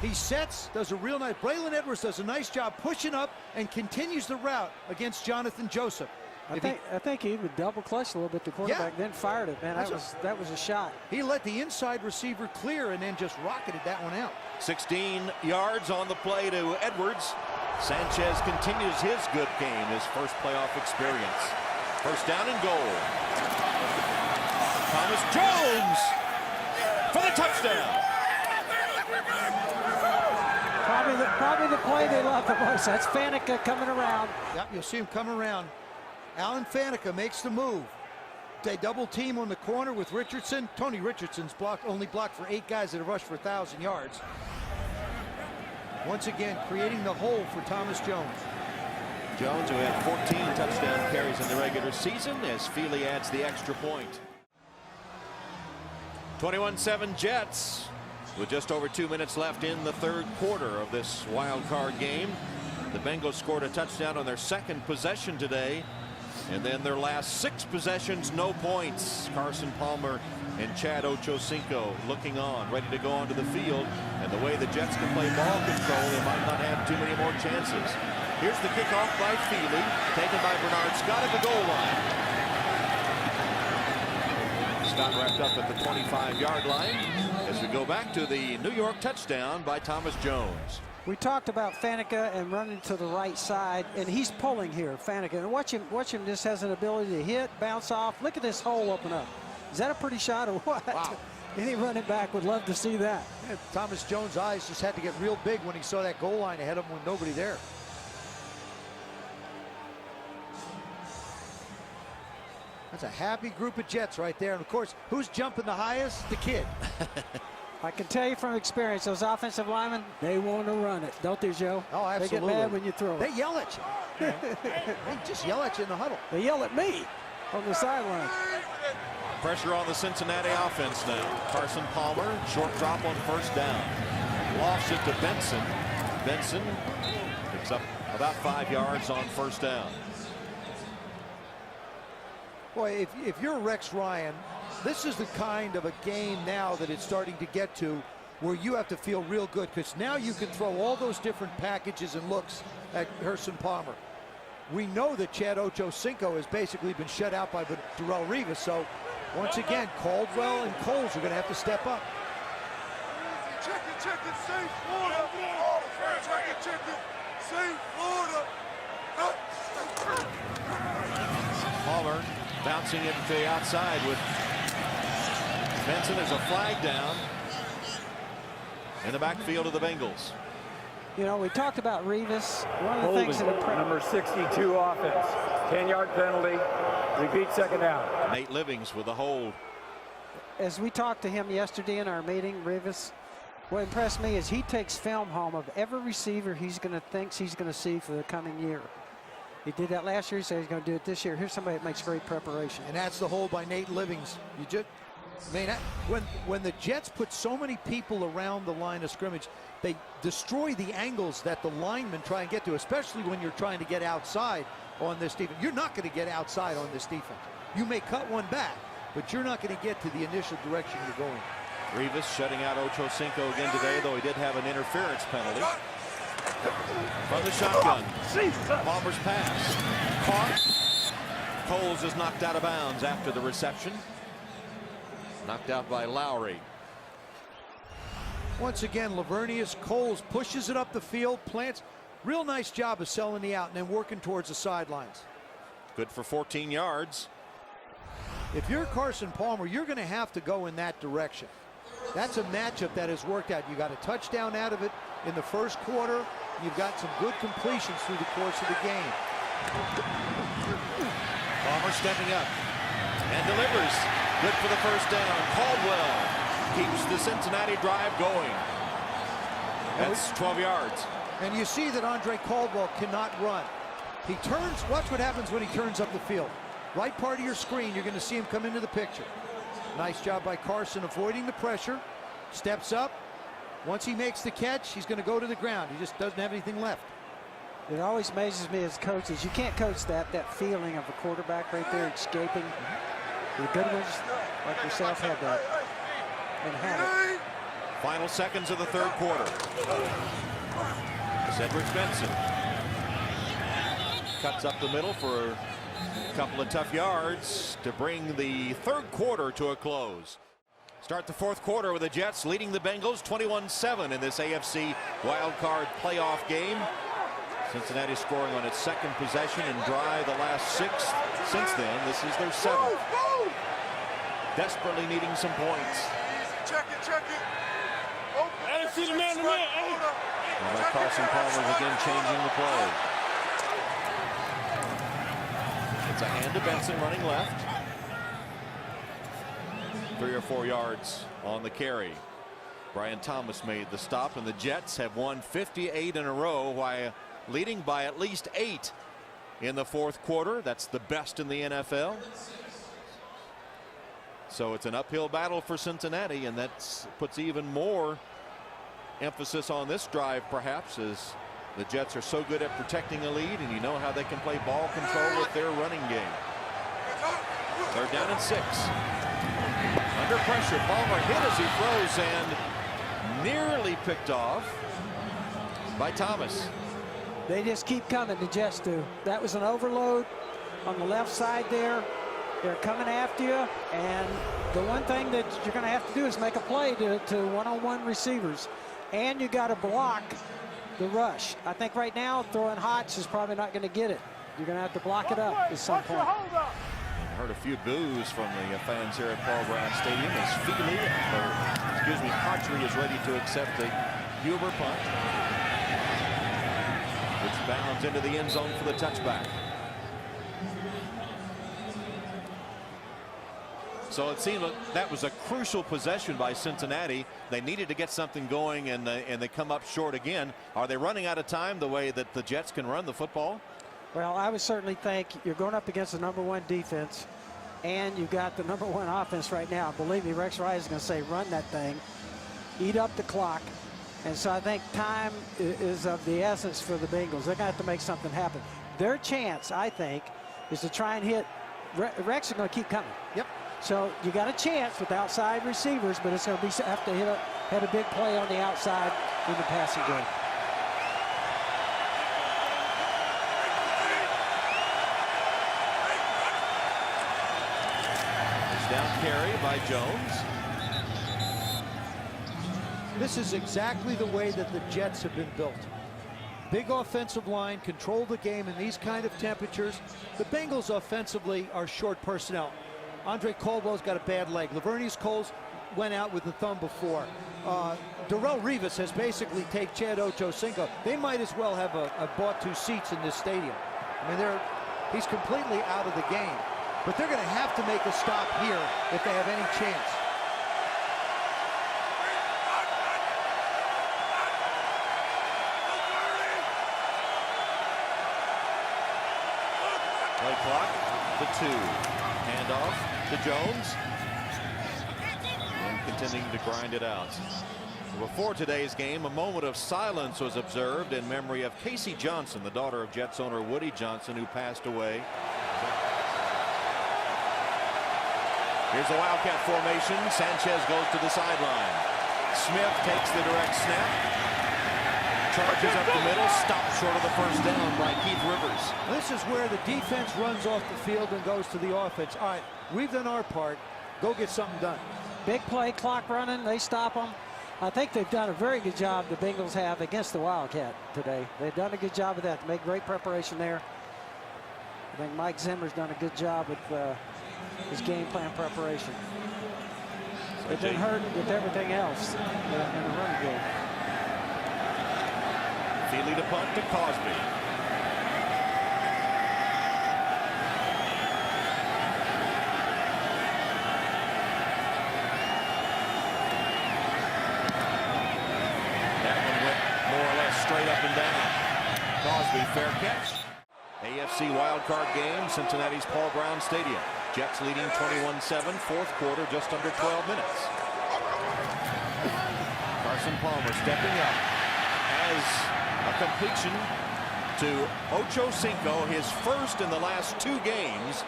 He sets, does a real nice. Braylon Edwards does a nice job pushing up and continues the route against Jonathan Joseph. I think he even double clutched a little bit the quarterback, then fired it. Man, that was a shot. He let the inside receiver clear and then just rocketed that one out. 16 yards on the play to Edwards. Sanchez continues his good game, his first playoff experience. First down and goal. Thomas Jones for the touchdown. Probably the play they love the most. That's Faneca coming around. Yep, you'll see him come around. Alan Faneca makes the move. They double team on the corner with Richardson. Tony Richardson's only blocked for 8 guys that have rushed for 1,000 yards. Once again, creating the hole for Thomas Jones. Jones, who had 14 touchdown carries in the regular season, as Feely adds the extra point. 21-7 Jets, with just over 2 minutes left in the third quarter of this wild card game. The Bengals scored a touchdown on their second possession today. And then their last 6 possessions, no points. Carson Palmer and Chad Ochocinco looking on, ready to go onto the field. And the way the Jets can play ball control, they might not have too many more chances. Here's the kickoff by Feely, taken by Bernard Scott at the goal line. Scott wrapped up at the 25-yard line as we go back to the New York touchdown by Thomas Jones. We talked about Faneca and running to the right side, and he's pulling here, Faneca. And watch him just has an ability to hit, bounce off. Look at this hole open up. Is that a pretty shot or what? Wow. Any running back would love to see that. Yeah, Thomas Jones' eyes just had to get real big when he saw that goal line ahead of him with nobody there. That's a happy group of Jets right there. And, of course, who's jumping the highest? The kid. I can tell you from experience, those offensive linemen, they want to run it, don't they, Joe? Oh, absolutely. They get mad when you throw it. They yell at you. They just yell at you in the huddle. They yell at me on the sideline. Pressure on the Cincinnati offense now. Carson Palmer, short drop on first down. Lofts it to Benson. Benson picks up about 5 yards on first down. Boy, if you're Rex Ryan, this is the kind of a game now that it's starting to get to where you have to feel real good, because now you can throw all those different packages and looks at Carson Palmer. We know that Chad Ochocinco has basically been shut out by Darrelle Revis, so once again, Caldwell and Coles are going to have to step up. Check it, save Florida. Check it, save Florida. Palmer bouncing it to the outside with Benson as a flag down in the backfield of the Bengals. You know, we talked about Revis. One of the things that number 62 offense. 10-yard penalty. Repeat second down. Nate Livings with a hold. As we talked to him yesterday in our meeting, Revis, what impressed me is he takes film home of every receiver thinks he's going to see for the coming year. He did that last year. He said he's going to do it this year. Here's somebody that makes great preparation. And that's the hold by Nate Livings. You just, I mean, when the Jets put so many people around the line of scrimmage, they destroy the angles that the linemen try and get to, especially when you're trying to get outside on this defense. You're not going to get outside on this defense. You may cut one back, but you're not going to get to the initial direction you're going. Revis shutting out Ochocinco again today, though he did have an interference penalty. From the shotgun. Palmer's pass. Caught. Coles is knocked out of bounds after the reception. Knocked out by Lowry. Once again, Lavernius Coles pushes it up the field, plants. Real nice job of selling the out and then working towards the sidelines. Good for 14 yards. If you're Carson Palmer, you're going to have to go in that direction. That's a matchup that has worked out. You got a touchdown out of it in the first quarter. You've got some good completions through the course of the game. Palmer stepping up and delivers. Good for the first down. Caldwell keeps the Cincinnati drive going. That's 12 yards. And you see that Andre Caldwell cannot run. He turns. Watch what happens when he turns up the field. Right part of your screen, you're going to see him come into the picture. Nice job by Carson avoiding the pressure. Steps up. Once he makes the catch, he's going to go to the ground. He just doesn't have anything left. It always amazes me as coaches. You can't coach that feeling of a quarterback right there escaping. The good ones, like yourself, had that and had it. Final seconds of the third quarter. Cedric Benson cuts up the middle for a couple of tough yards to bring the third quarter to a close. Start the fourth quarter with the Jets leading the Bengals 21-7 in this AFC wildcard playoff game. Cincinnati scoring on its second possession and drive the last 6 since then. This is their 7th. Desperately needing some points. Check it. I didn't see the man to man. And Carson Palmer again changing the play. It's a hand to Benson running left. 3 or 4 yards on the carry. Brian Thomas made the stop, and the Jets have won 58 in a row while leading by at least 8 in the fourth quarter. That's the best in the NFL. So it's an uphill battle for Cincinnati, and that puts even more emphasis on this drive, perhaps, as the Jets are so good at protecting a lead, and you know how they can play ball control with their running game. They're down at 6. Under pressure, Palmer hit as he throws and nearly picked off by Thomas. They just keep coming, the Jets do. That was an overload on the left side there. They're coming after you, and the one thing that you're going to have to do is make a play to one-on-one receivers, and you got to block the rush. I think right now throwing Hotz is probably not going to get it. You're going to have to block it up at some point. I heard a few boos from the fans here at Paul Brown Stadium as Hotchery is ready to accept the Huber punt, which bounds into the end zone for the touchback. So it seemed like that was a crucial possession by Cincinnati. They needed to get something going, and they come up short again. Are they running out of time the way that the Jets can run the football? Well, I would certainly think you're going up against the #1 defense, and you've got the #1 offense right now. Believe me, Rex Wright is going to say, run that thing, eat up the clock. And so I think time is of the essence for the Bengals. They're going to have to make something happen. Their chance, I think, is to try and hit. Rex is going to keep coming. Yep. So you got a chance with outside receivers, but it's going to be have to hit a big play on the outside in the passing game. Down carry by Jones. This is exactly the way that the Jets have been built. Big offensive line, control the game in these kind of temperatures. The Bengals offensively are short personnel. Andre Caldwell's got a bad leg. Lavernius Coles went out with the thumb before. Darrelle Revis has basically taken Chad Ochocinco. They might as well have bought 2 seats in this stadium. I mean, he's completely out of the game. But they're going to have to make a stop here if they have any chance. Play clock to 2. Handoff to Jones. And continuing to grind it out. Before today's game, a moment of silence was observed in memory of Casey Johnson, the daughter of Jets owner Woody Johnson, who passed away. Here's the Wildcat formation. Sanchez goes to the sideline. Smith takes the direct snap. Charges up the middle. Stopped short of the first down by Keith Rivers. This is where the defense runs off the field and goes to the offense. All right, we've done our part. Go get something done. Big play, clock running. They stop them. I think they've done a very good job, the Bengals have, against the Wildcat today. They've done a good job of that. They make great preparation there. I think Mike Zimmer's done a good job with his game plan preparation. They've been hurt with everything else in the run game. Feely to punt to Cosby. That one went more or less straight up and down. Cosby, fair catch. AFC wildcard game, Cincinnati's Paul Brown Stadium. Jets leading 21-7, fourth quarter, just under 12 minutes. Carson Palmer stepping up as a completion to Ochocinco, his first in the last 2 games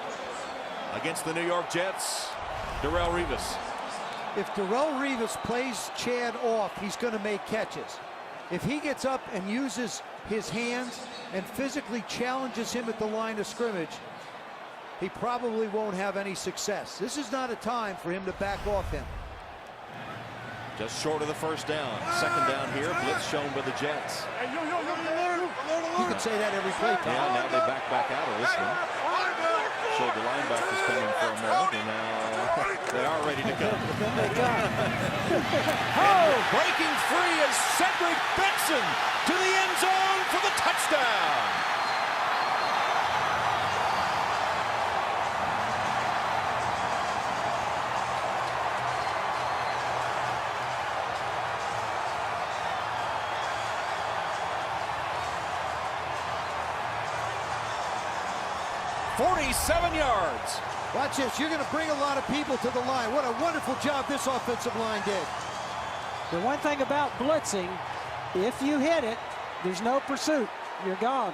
against the New York Jets. Darrelle Revis. If Darrelle Revis plays Chad off, he's going to make catches. If he gets up and uses his hands and physically challenges him at the line of scrimmage, he probably won't have any success. This is not a time for him to back off him. Just short of the first down. Second down here. Blitz shown by the Jets. You can say that every play. Yeah, now they back out of this one. Showed the linebackers coming for a moment, and now they are ready to go. Oh! Breaking free is Cedric Benson to the end zone for the touchdown. .47 yards. Watch this. You're going to bring a lot of people to the line. What a wonderful job this offensive line did. The one thing about blitzing, if you hit it, there's no pursuit. You're gone.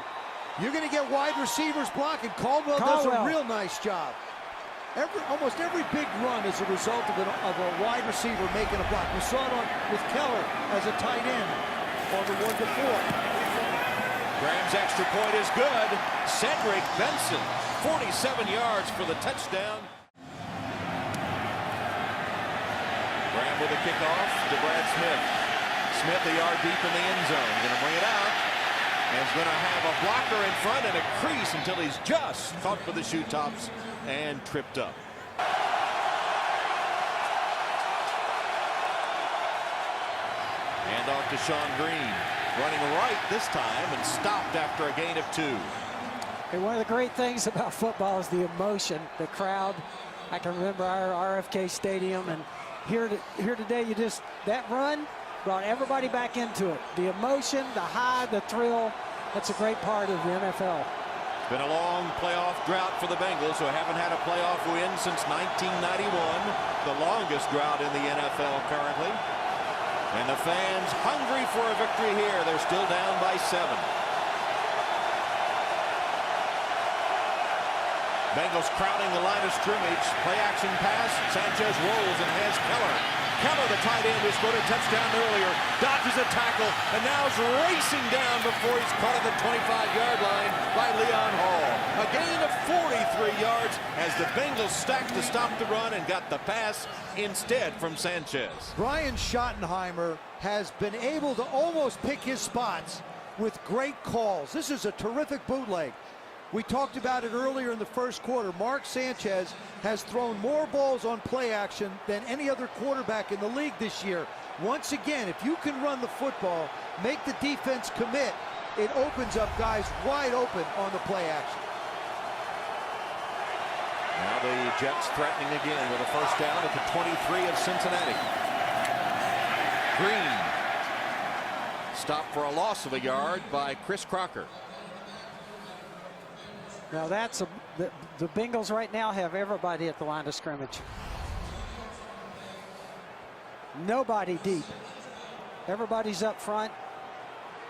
You're going to get wide receivers blocking. Caldwell does a real nice job. Almost every big run is a result of a wide receiver making a block. We saw it with Keller as a tight end on the one before. Graham's extra point is good. Cedric Benson, 47 yards for the touchdown. Graham with a kickoff to Brad Smith. Smith a yard deep in the end zone. Going to bring it out. And he's going to have a blocker in front and a crease until he's just caught for the shoe tops and tripped up. Hand off to Sean Green. Running right this time and stopped after a gain of 2. And one of the great things about football is the emotion, the crowd. I can remember our RFK Stadium, and here today, that run brought everybody back into it. The emotion, the high, the thrill, that's a great part of the NFL. It's been a long playoff drought for the Bengals, who haven't had a playoff win since 1991, the longest drought in the NFL currently. And the fans hungry for a victory here. They're still down by 7. Bengals crowding the line of scrimmage. Play action pass. Sanchez rolls and has Keller. Keller, the tight end, who scored a touchdown earlier, dodges a tackle and now is racing down before he's caught at the 25-yard line by Leon Hall. A gain of 43 yards as the Bengals stacked to stop the run and got the pass instead from Sanchez. Brian Schottenheimer has been able to almost pick his spots with great calls. This is a terrific bootleg. We talked about it earlier in the first quarter. Mark Sanchez has thrown more balls on play action than any other quarterback in the league this year. Once again, if you can run the football, make the defense commit, it opens up guys wide open on the play action. Now the Jets threatening again with a first down at the 23 of Cincinnati. Green stopped for a loss of a yard by Chris Crocker. Now that's the Bengals right now have everybody at the line of scrimmage. Nobody deep. Everybody's up front,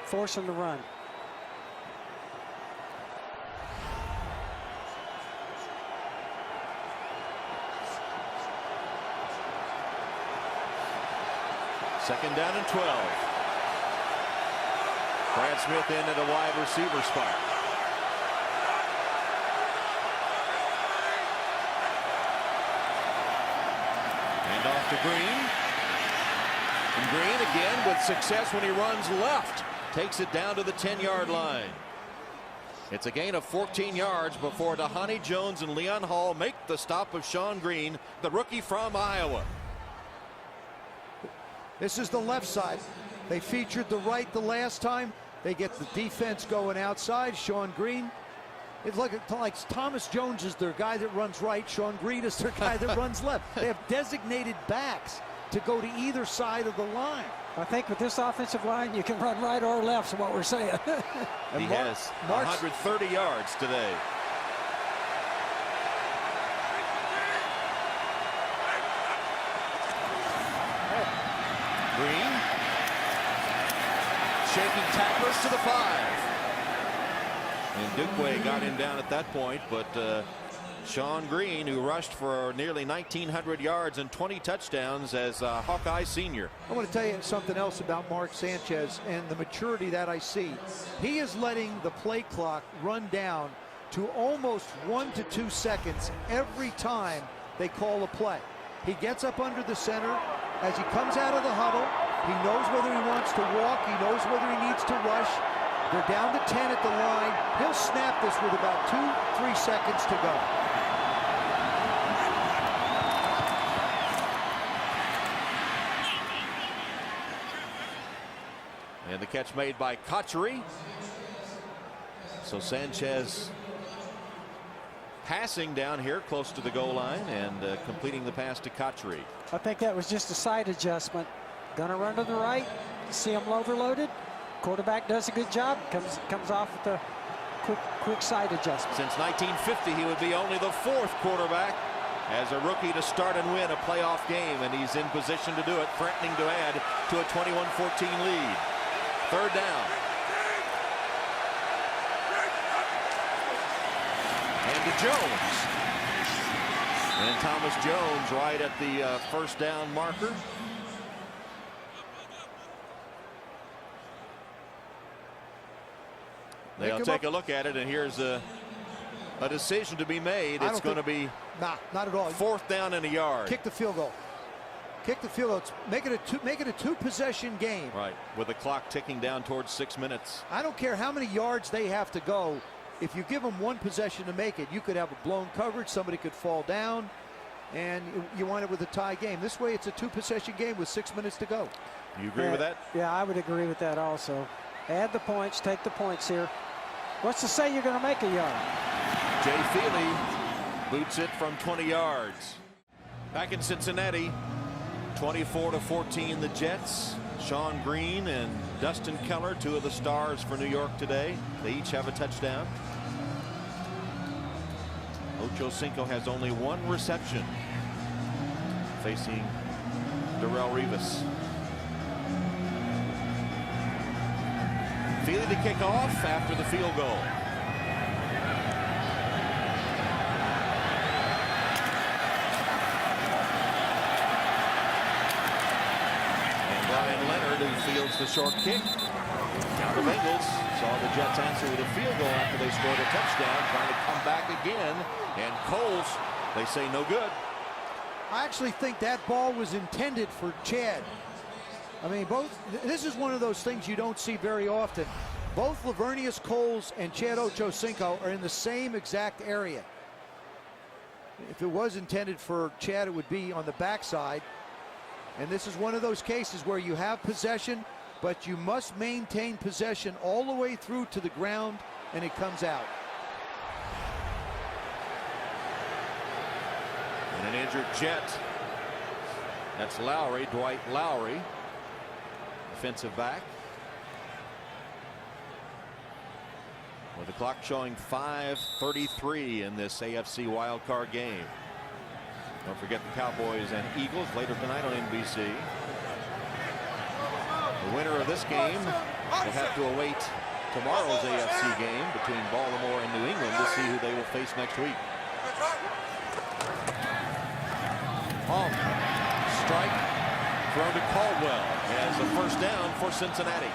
forcing the run. Second down and 12. Brad Smith in at a wide receiver spot. Off to Green. And Green again with success when he runs left. Takes it down to the 10-yard line. It's a gain of 14 yards before Dhani Jones and Leon Hall make the stop of Sean Green, the rookie from Iowa. This is the left side. They featured the right the last time. They get the defense going outside. Sean Green. It's like Thomas Jones is their guy that runs right. Sean Green is their guy that runs left. They have designated backs to go to either side of the line. I think with this offensive line, you can run right or left, is what we're saying. He has 130 yards today. Green. Shaking tacklers to the 5. And Dukwe got him down at that point, but Sean Green, who rushed for nearly 1,900 yards and 20 touchdowns as a Hawkeye senior. I want to tell you something else about Mark Sanchez and the maturity that I see. He is letting the play clock run down to almost 1 to 2 seconds every time they call a play. He gets up under the center. As he comes out of the huddle, he knows whether he wants to walk, he knows whether he needs to rush. They're down to 10 at the line. He'll snap this with about 2-3 seconds to go. And the catch made by Kachuri. So Sanchez passing down here close to the goal line and completing the pass to Kachuri. I think that was just a side adjustment. Gonna run to the right, see him overloaded. Quarterback does a good job, comes off with a quick side adjustment. Since 1950, he would be only the 4th quarterback as a rookie to start and win a playoff game, and he's in position to do it, threatening to add to a 21-14 lead. Third down. And to Jones. And Thomas Jones right at the first down marker. They'll take a look at it, and here's a decision to be made. It's going to be not at all. 4th down and a yard. Kick the field goal. Kick the field goal. Make it a two-possession game. Right, with the clock ticking down towards 6 minutes. I don't care how many yards they have to go. If you give them one possession to make it, you could have a blown coverage. Somebody could fall down, and you want it with a tie game. This way, it's a two-possession game with 6 minutes to go. You agree with that? Yeah, I would agree with that also. Add the points, take the points here. What's to say you're going to make a yard? Jay Feely boots it from 20 yards. Back in Cincinnati, 24-14 the Jets. Sean Green and Dustin Keller, 2 of the stars for New York today. They each have a touchdown. Ocho Cinco has only 1 reception, facing Darrelle Revis. Feely to kick off after the field goal. And Brian Leonard, who fields the short kick. Now the Bengals saw the Jets answer with a field goal after they scored a touchdown, trying to come back again. And Coles, they say no good. I actually think that ball was intended for Chad. I mean, this is one of those things you don't see very often. Both Lavernius Coles and Chad Ochocinco are in the same exact area. If it was intended for Chad, it would be on the backside. And this is one of those cases where you have possession, but you must maintain possession all the way through to the ground, and it comes out. And an injured Jet. That's Lowry, Dwight Lowry, defensive back. With the clock showing 5:33 in this AFC wildcard game. Don't forget the Cowboys and Eagles later tonight on NBC. The winner of this game will have to await tomorrow's AFC game between Baltimore and New England to see who they will face next week. Strike thrown to Caldwell as a first down for Cincinnati.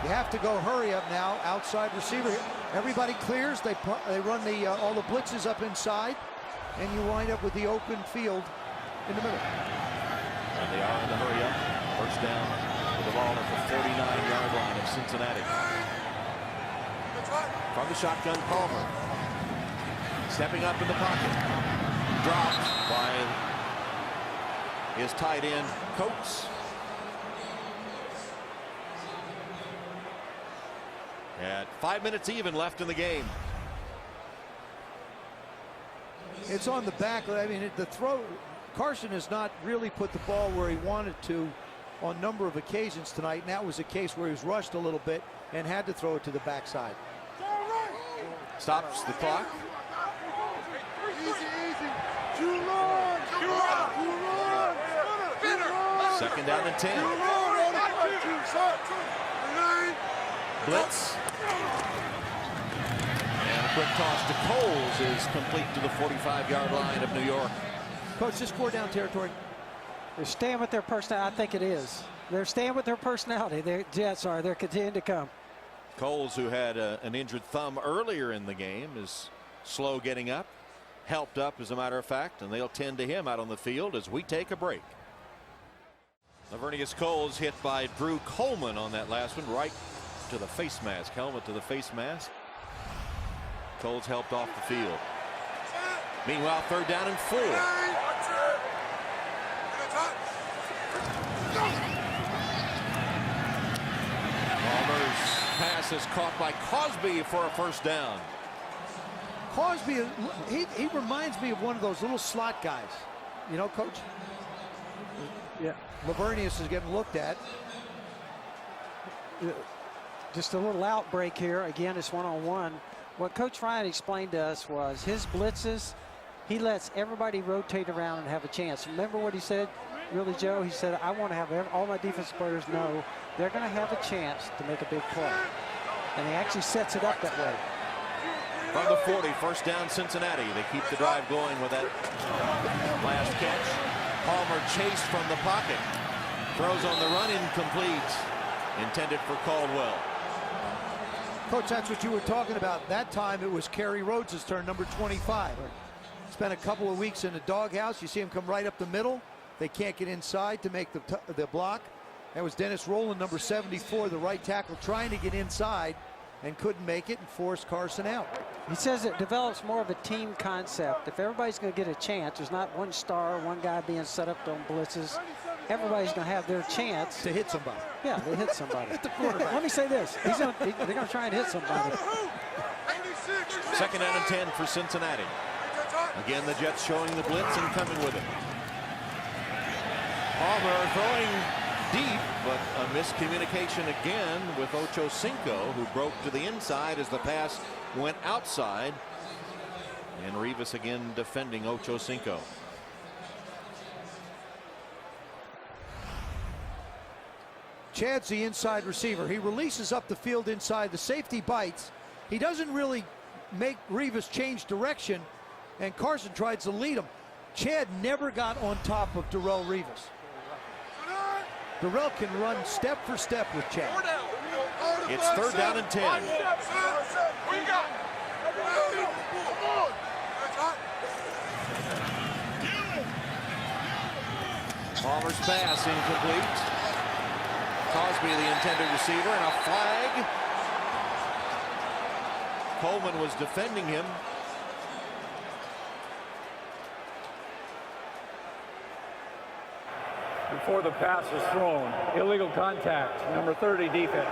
You have to go hurry up now. Outside receiver. Everybody clears. They run all the blitzes up inside, and you wind up with the open field in the middle. And they are in the hurry up. First down with the ball at the 49-yard line of Cincinnati. From the shotgun, Palmer. Stepping up in the pocket. Dropped by his tight end, Coates. At 5 minutes even left in the game. It's on the back. I mean, the throw. Carson has not really put the ball where he wanted to on a number of occasions tonight, and that was a case where he was rushed a little bit and had to throw it to the backside. Stops the clock. Second down and 10. Blitz. And a quick toss to Coles is complete to the 45-yard line of New York. Coach, just 4 down territory. They're staying with their personality. I think it is. They're staying with their personality. The Jets are. They're continuing to come. Coles, who had an injured thumb earlier in the game, is slow getting up. Helped up, as a matter of fact, and they'll tend to him out on the field as we take a break. Lavernius Coles hit by Drew Coleman on that last one, right to the face mask, helmet to the face mask. Coles helped off the field. Meanwhile, third down and 4. Palmer's pass is caught by Cosby for a first down. Cosby, he reminds me of one of those little slot guys. You know, Coach? Yeah. Lavernius is getting looked at. Just a little outbreak here. Again, it's one-on-one. What Coach Ryan explained to us was his blitzes, he lets everybody rotate around and have a chance. Remember what he said, really, Joe? He said, I want to have all my defensive players know they're going to have a chance to make a big play. And he actually sets it up that way. From the 40, first down Cincinnati. They keep the drive going with that last catch. Palmer chased from the pocket. Throws on the run, incomplete. Intended for Caldwell. Coach, that's what you were talking about. That time it was Kerry Rhodes' turn, number 25. Spent a couple of weeks in the doghouse. You see him come right up the middle. They can't get inside to make the block. That was Dennis Rowland, number 74, the right tackle, trying to get inside and couldn't make it and forced Carson out. He says it develops more of a team concept. If everybody's going to get a chance, there's not one star, one guy being set up on blitzes. Everybody's going to have their chance to hit somebody. Yeah, they hit somebody. Hit the quarterback. Let me say this. They're going to try and hit somebody. Second down and 10 for Cincinnati. Again, the Jets showing the blitz and coming with it. Palmer throwing deep, but a miscommunication again with Ocho Cinco, who broke to the inside as the pass went outside And Rivas again defending Ocho Cinco. Chad's the inside receiver. He releases up the field inside. The safety bites. He doesn't really make Rivas change direction, and Carson tries to lead him. Chad never got on top of Darrell Rivas. Darrell can run step for step with Chad. It's 3rd down and 10. Palmer's pass incomplete. Cosby the intended receiver, and a flag. Coleman was defending him. Before the pass is thrown, illegal contact, number 30 defense.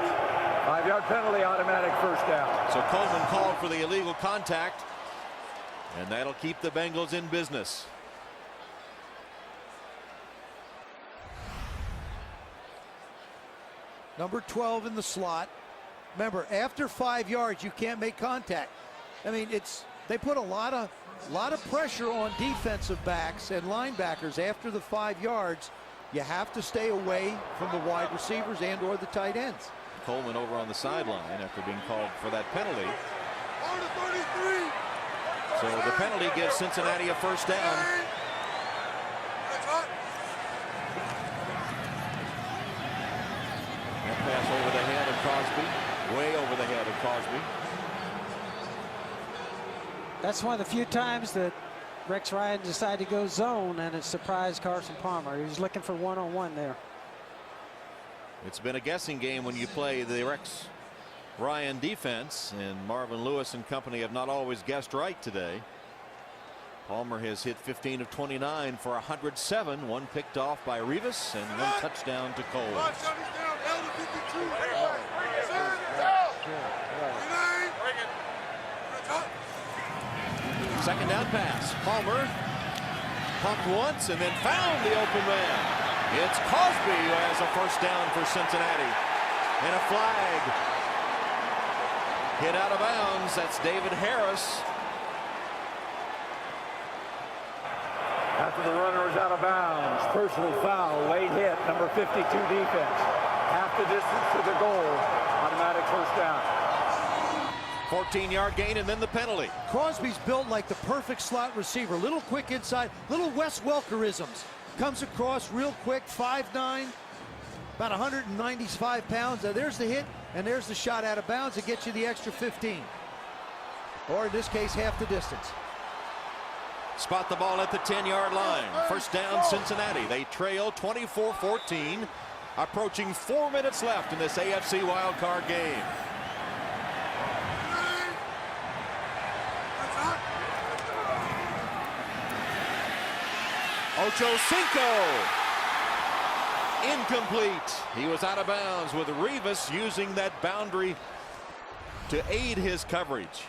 5-yard penalty, automatic first down. So Coleman called for the illegal contact, and that'll keep the Bengals in business. Number 12 in the slot. Remember, after 5 yards, you can't make contact. I mean, they put a lot of pressure on defensive backs and linebackers after the 5 yards. You have to stay away from the wide receivers and or the tight ends. Coleman over on the sideline after being called for that penalty. So the penalty gives Cincinnati a first down. That pass over the head of Cosby, way over the head of Cosby. That's one of the few times that Rex Ryan decided to go zone, and it surprised Carson Palmer. He was looking for one-on-one there. It's been a guessing game when you play the Rex Ryan defense, and Marvin Lewis and company have not always guessed right today. Palmer has hit 15 of 29 for 107, one picked off by Rivas and one touchdown to Cole. Second down pass. Palmer pumped once and then found the open man. It's Cosby who has a first down for Cincinnati. And a flag. Hit out of bounds. That's David Harris. After the runner is out of bounds, personal foul, late hit, number 52 defense. Half the distance to the goal, automatic first down. 14-yard gain and then the penalty. Crosby's built like the perfect slot receiver. Little quick inside, little Wes Welkerisms. Comes across real quick, 5'9", about 195 pounds. Now there's the hit, and there's the shot out of bounds that gets you the extra 15. Or in this case, half the distance. Spot the ball at the 10-yard line. First down, Cincinnati. They trail 24-14. Approaching 4 minutes left in this AFC wildcard game. Ocho Cinco. Incomplete. He was out of bounds with Rivas using that boundary to aid his coverage.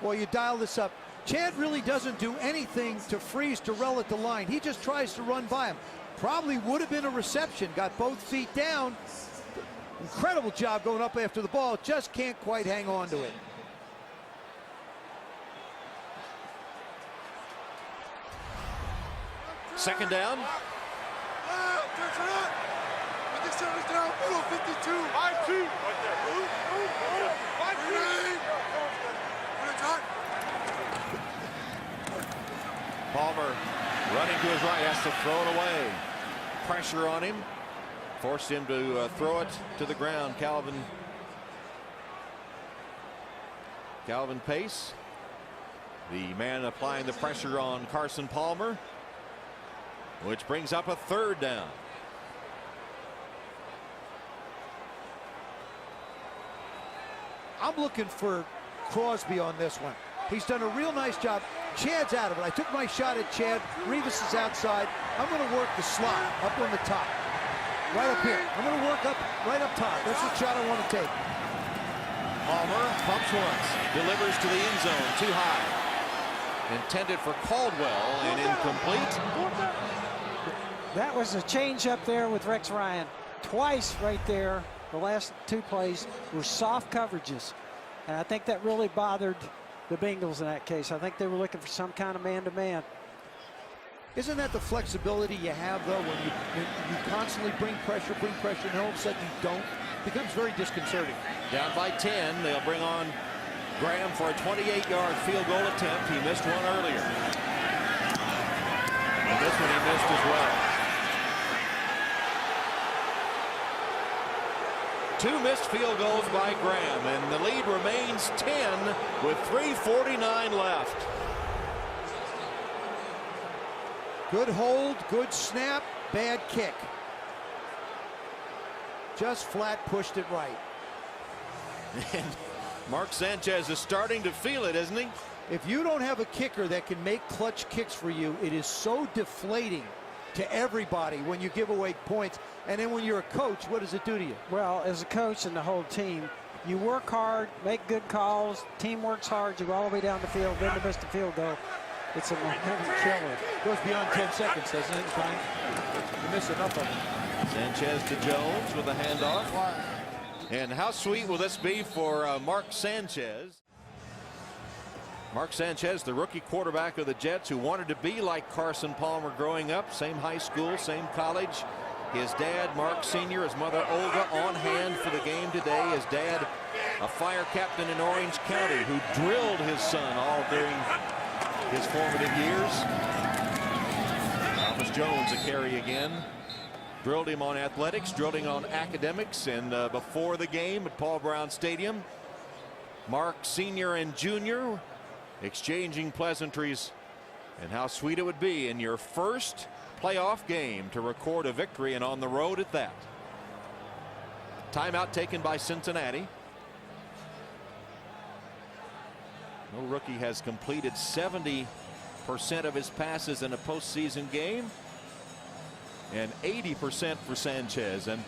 Well, you dial this up. Chad really doesn't do anything to freeze Darrell at the line. He just tries to run by him. Probably would have been a reception. Got both feet down. Incredible job going up after the ball. Just can't quite hang on to it. Second down. Palmer running to his right, has to throw it away. Pressure on him. Forced him to throw it to the ground. Calvin Pace, the man applying the pressure on Carson Palmer, which brings up a third down. I'm looking for Crosby on this one. He's done a real nice job. Chad's out of it. I took my shot at Chad. Rivas is outside. I'm going to work the slot up on the top. Right up here. I'm going to work up right up top. That's the shot I want to take. Palmer pumps once. Delivers to the end zone. Too high. Intended for Caldwell and incomplete. That was a change up there with Rex Ryan. Twice right there, the last two plays were soft coverages. And I think that really bothered the Bengals in that case. I think they were looking for some kind of man-to-man. Isn't that the flexibility you have, though, when you constantly bring pressure, and all of a sudden you don't? It becomes very disconcerting. Down by 10, they'll bring on Graham for a 28-yard field goal attempt. He missed one earlier. And this one he missed as well. 2 missed field goals by Graham, and the lead remains 10 with 3:49 left. Good hold, good snap, bad kick. Just flat pushed it right. And Mark Sanchez is starting to feel it, isn't he? If you don't have a kicker that can make clutch kicks for you, it is so deflating to everybody when you give away points. And then when you're a coach, what does it do to you? Well, as a coach and the whole team, you work hard, make good calls, team works hard, you go all the way down the field, then to miss the field goal. It's a momentum killer. Goes beyond 10 seconds, doesn't it? You miss enough of it. Sanchez to Jones with a handoff. And how sweet will this be for Mark Sanchez? Mark Sanchez, the rookie quarterback of the Jets, who wanted to be like Carson Palmer growing up. Same high school, same college. His dad, Mark Sr., his mother, Olga, on hand for the game today. His dad, a fire captain in Orange County, who drilled his son all during his formative years. Thomas Jones a carry again. Drilled him on athletics, drilled him on academics, and before the game at Paul Brown Stadium, Mark Sr. and Jr. exchanging pleasantries, and how sweet it would be in your first playoff game to record a victory, and on the road at that. Timeout taken by Cincinnati. No rookie has completed 70% of his passes in a postseason game, and 80% for Sanchez. And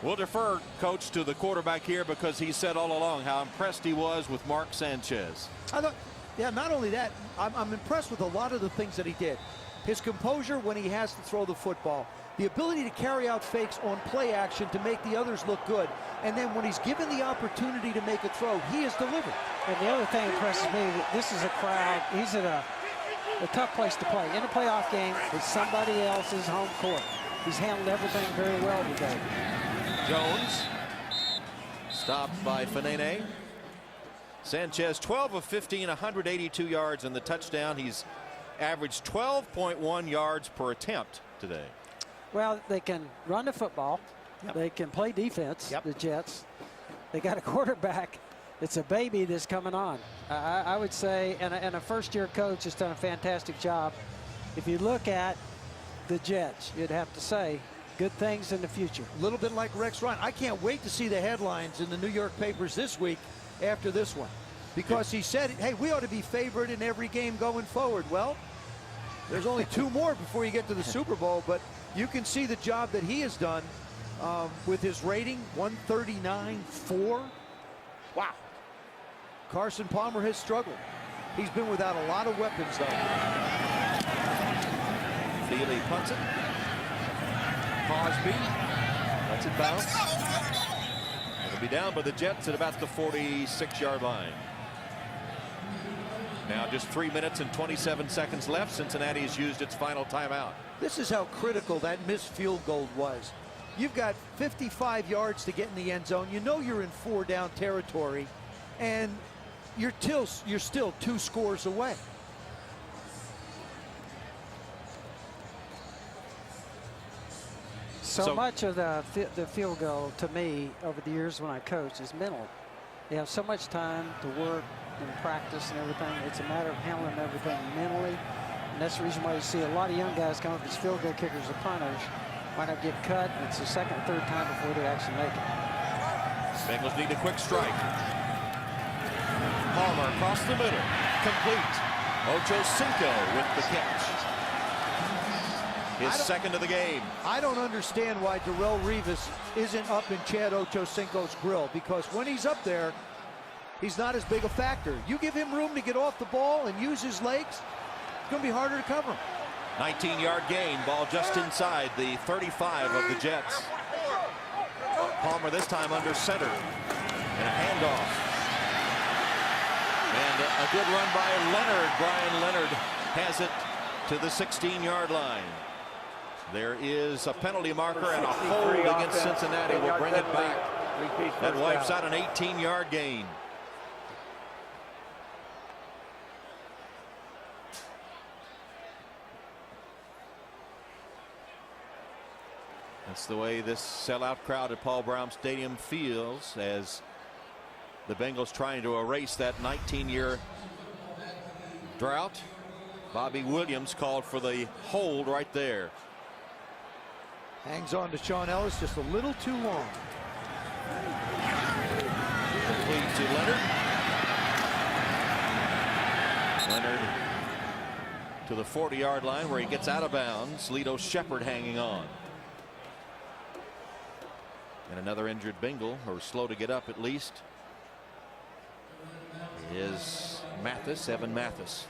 we'll defer, Coach, to the quarterback here, because he said all along how impressed he was with Mark Sanchez. I thought, yeah, not only that, I'm impressed with a lot of the things that he did. His composure when he has to throw the football, the ability to carry out fakes on play action to make the others look good, and then when he's given the opportunity to make a throw, he has delivered. And the other thing that impresses me, this is a crowd. He's at a tough place to play. In a playoff game, it's somebody else's home court. He's handled everything very well today. Jones stopped by Fanene. Sanchez 12 of 15, 182 yards and the touchdown. He's averaged 12.1 yards per attempt today. Well, they can run the football. Yep. They can play defense, yep. The Jets. They got a quarterback. It's a baby that's coming on. I would say, and a first-year coach has done a fantastic job. If you look at the Jets, you'd have to say good things in the future. A little bit like Rex Ryan. I can't wait to see the headlines in the New York papers this week after this one, because he said, hey, we ought to be favored in every game going forward. Well, there's only 2 more before you get to the Super Bowl, but you can see the job that he has done with his rating, 139.4. Wow. Carson Palmer has struggled. He's been without a lot of weapons, though. Feely punts it. Crosby lets it bounce. It'll be down by the Jets at about the 46-yard line. Now just 3 minutes and 27 seconds left. Cincinnati has used its final timeout. This is how critical that missed field goal was. You've got 55 yards to get in the end zone. You know you're in 4-down territory, and you're still 2 scores away. So much of the field goal, to me, over the years when I coach, is mental. You have so much time to work and practice and everything. It's a matter of handling everything mentally. And that's the reason why you see a lot of young guys come up as field goal kickers or punters, might not get cut, and it's the 2nd or 3rd time before they actually make it. Bengals need a quick strike. Palmer across the middle. Complete. Ocho Cinco with the catch. His second of the game. I don't understand why Darrelle Revis isn't up in Chad Ochocinco's grill, because when he's up there, he's not as big a factor. You give him room to get off the ball and use his legs, it's going to be harder to cover him. 19-yard gain, ball just inside the 35 of the Jets. Palmer this time under center, and a handoff. And a good run by Leonard. Brian Leonard has it to the 16-yard line. There is a penalty marker and a hold against Cincinnati. Will bring it back. That wipes out an 18-yard gain. That's the way this sellout crowd at Paul Brown Stadium feels as the Bengals trying to erase that 19-year drought. Bobby Williams called for the hold right there. Hangs on to Sean Ellis just a little too long. Complete to Leonard. Leonard to the 40-yard line where he gets out of bounds. Lito Shepherd hanging on. And another injured Bengal, or slow to get up at least, is Mathis, Evan Mathis.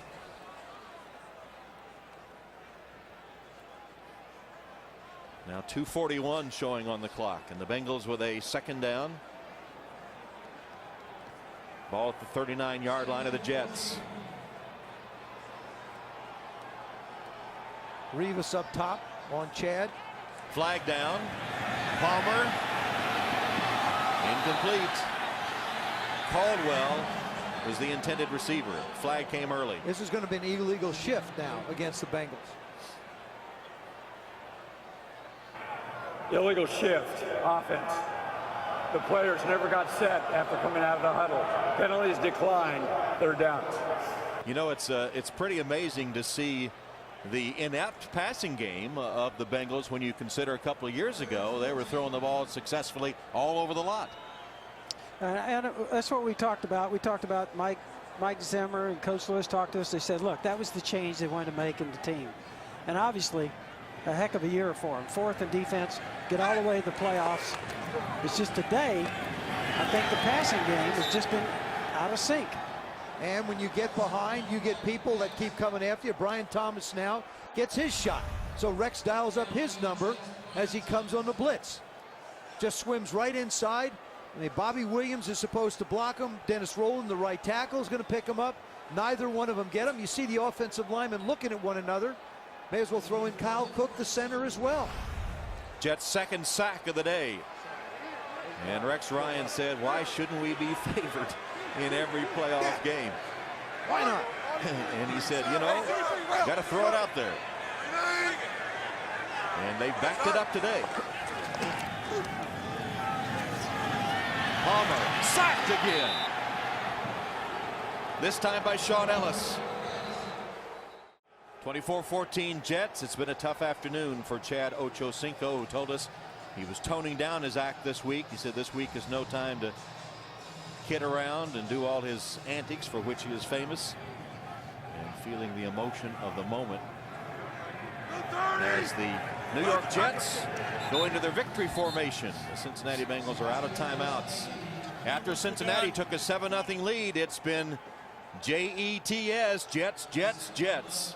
Now 2:41 showing on the clock, and the Bengals with a second down. Ball at the 39-yard line of the Jets. Rivas up top on Chad. Flag down. Palmer. Incomplete. Caldwell was the intended receiver. Flag came early. This is going to be an illegal shift now against the Bengals. Illegal shift offense. The players never got set after coming out of the huddle. Penalties declined. Third down. You know, it's pretty amazing to see the inept passing game of the Bengals when you consider a couple of years ago they were throwing the ball successfully all over the lot. And that's what we talked about. We talked about Mike Zimmer and Coach Lewis talked to us. They said, look, that was the change they wanted to make in the team. And obviously, a heck of a year for them. Fourth in defense, get all the way to the playoffs. It's just today, I think the passing game has just been out of sync. And when you get behind, you get people that keep coming after you. Brian Thomas now gets his shot. So Rex dials up his number as he comes on the blitz. Just swims right inside. I mean, Bobby Williams is supposed to block him. Dennis Rowland, the right tackle, is going to pick him up. Neither one of them get him. You see the offensive linemen looking at one another. May as well throw in Kyle Cook, the center, as well. Jets' second sack of the day. And Rex Ryan said, why shouldn't we be favored in every playoff game? Why not? And he said, you know, got to throw it out there. And they backed it up today. Palmer sacked again. This time by Sean Ellis. 24-14 Jets. It's been a tough afternoon for Chad Ochocinco, who told us he was toning down his act this week. He said this week is no time to kid around and do all his antics for which he is famous, and feeling the emotion of the moment as the New York Jets go into their victory formation. The Cincinnati Bengals are out of timeouts. After Cincinnati took a 7-0 lead, it's been Jets, Jets, Jets, Jets.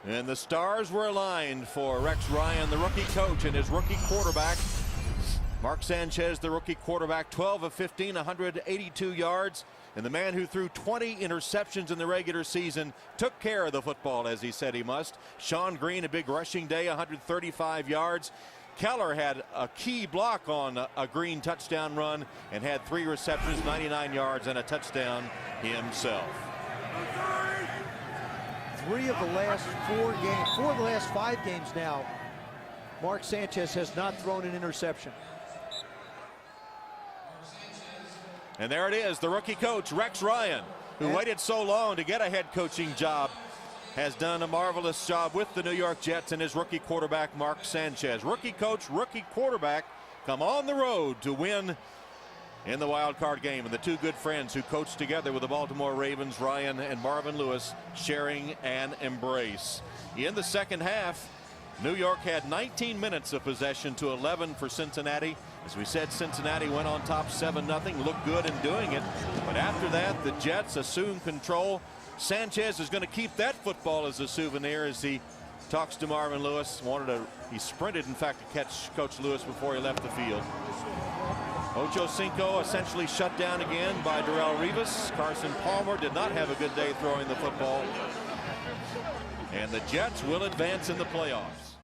And the stars were aligned for Rex Ryan, the rookie coach, and his rookie quarterback. Mark Sanchez, the rookie quarterback, 12 of 15, 182 yards. And the man who threw 20 interceptions in the regular season took care of the football as he said he must. Sean Green, a big rushing day, 135 yards. Keller had a key block on a Green touchdown run and had 3 receptions, 99 yards, and a touchdown himself. 3 of the last 4 games, 4 of the last 5 games now, Mark Sanchez has not thrown an interception. And there it is, the rookie coach, Rex Ryan, who waited so long to get a head coaching job, has done a marvelous job with the New York Jets and his rookie quarterback, Mark Sanchez. Rookie coach, rookie quarterback come on the road to win in the wild card game. And the two good friends who coached together with the Baltimore Ravens, Ryan and Marvin Lewis, sharing an embrace. In the second half, New York had 19 minutes of possession to 11 for Cincinnati. As we said, Cincinnati went on top 7-0, looked good in doing it. But after that, the Jets assumed control. Sanchez is going to keep that football as a souvenir as he talks to Marvin Lewis. He sprinted, in fact, to catch Coach Lewis before he left the field. Ocho Cinco essentially shut down again by Darrelle Revis. Carson Palmer did not have a good day throwing the football. And the Jets will advance in the playoffs.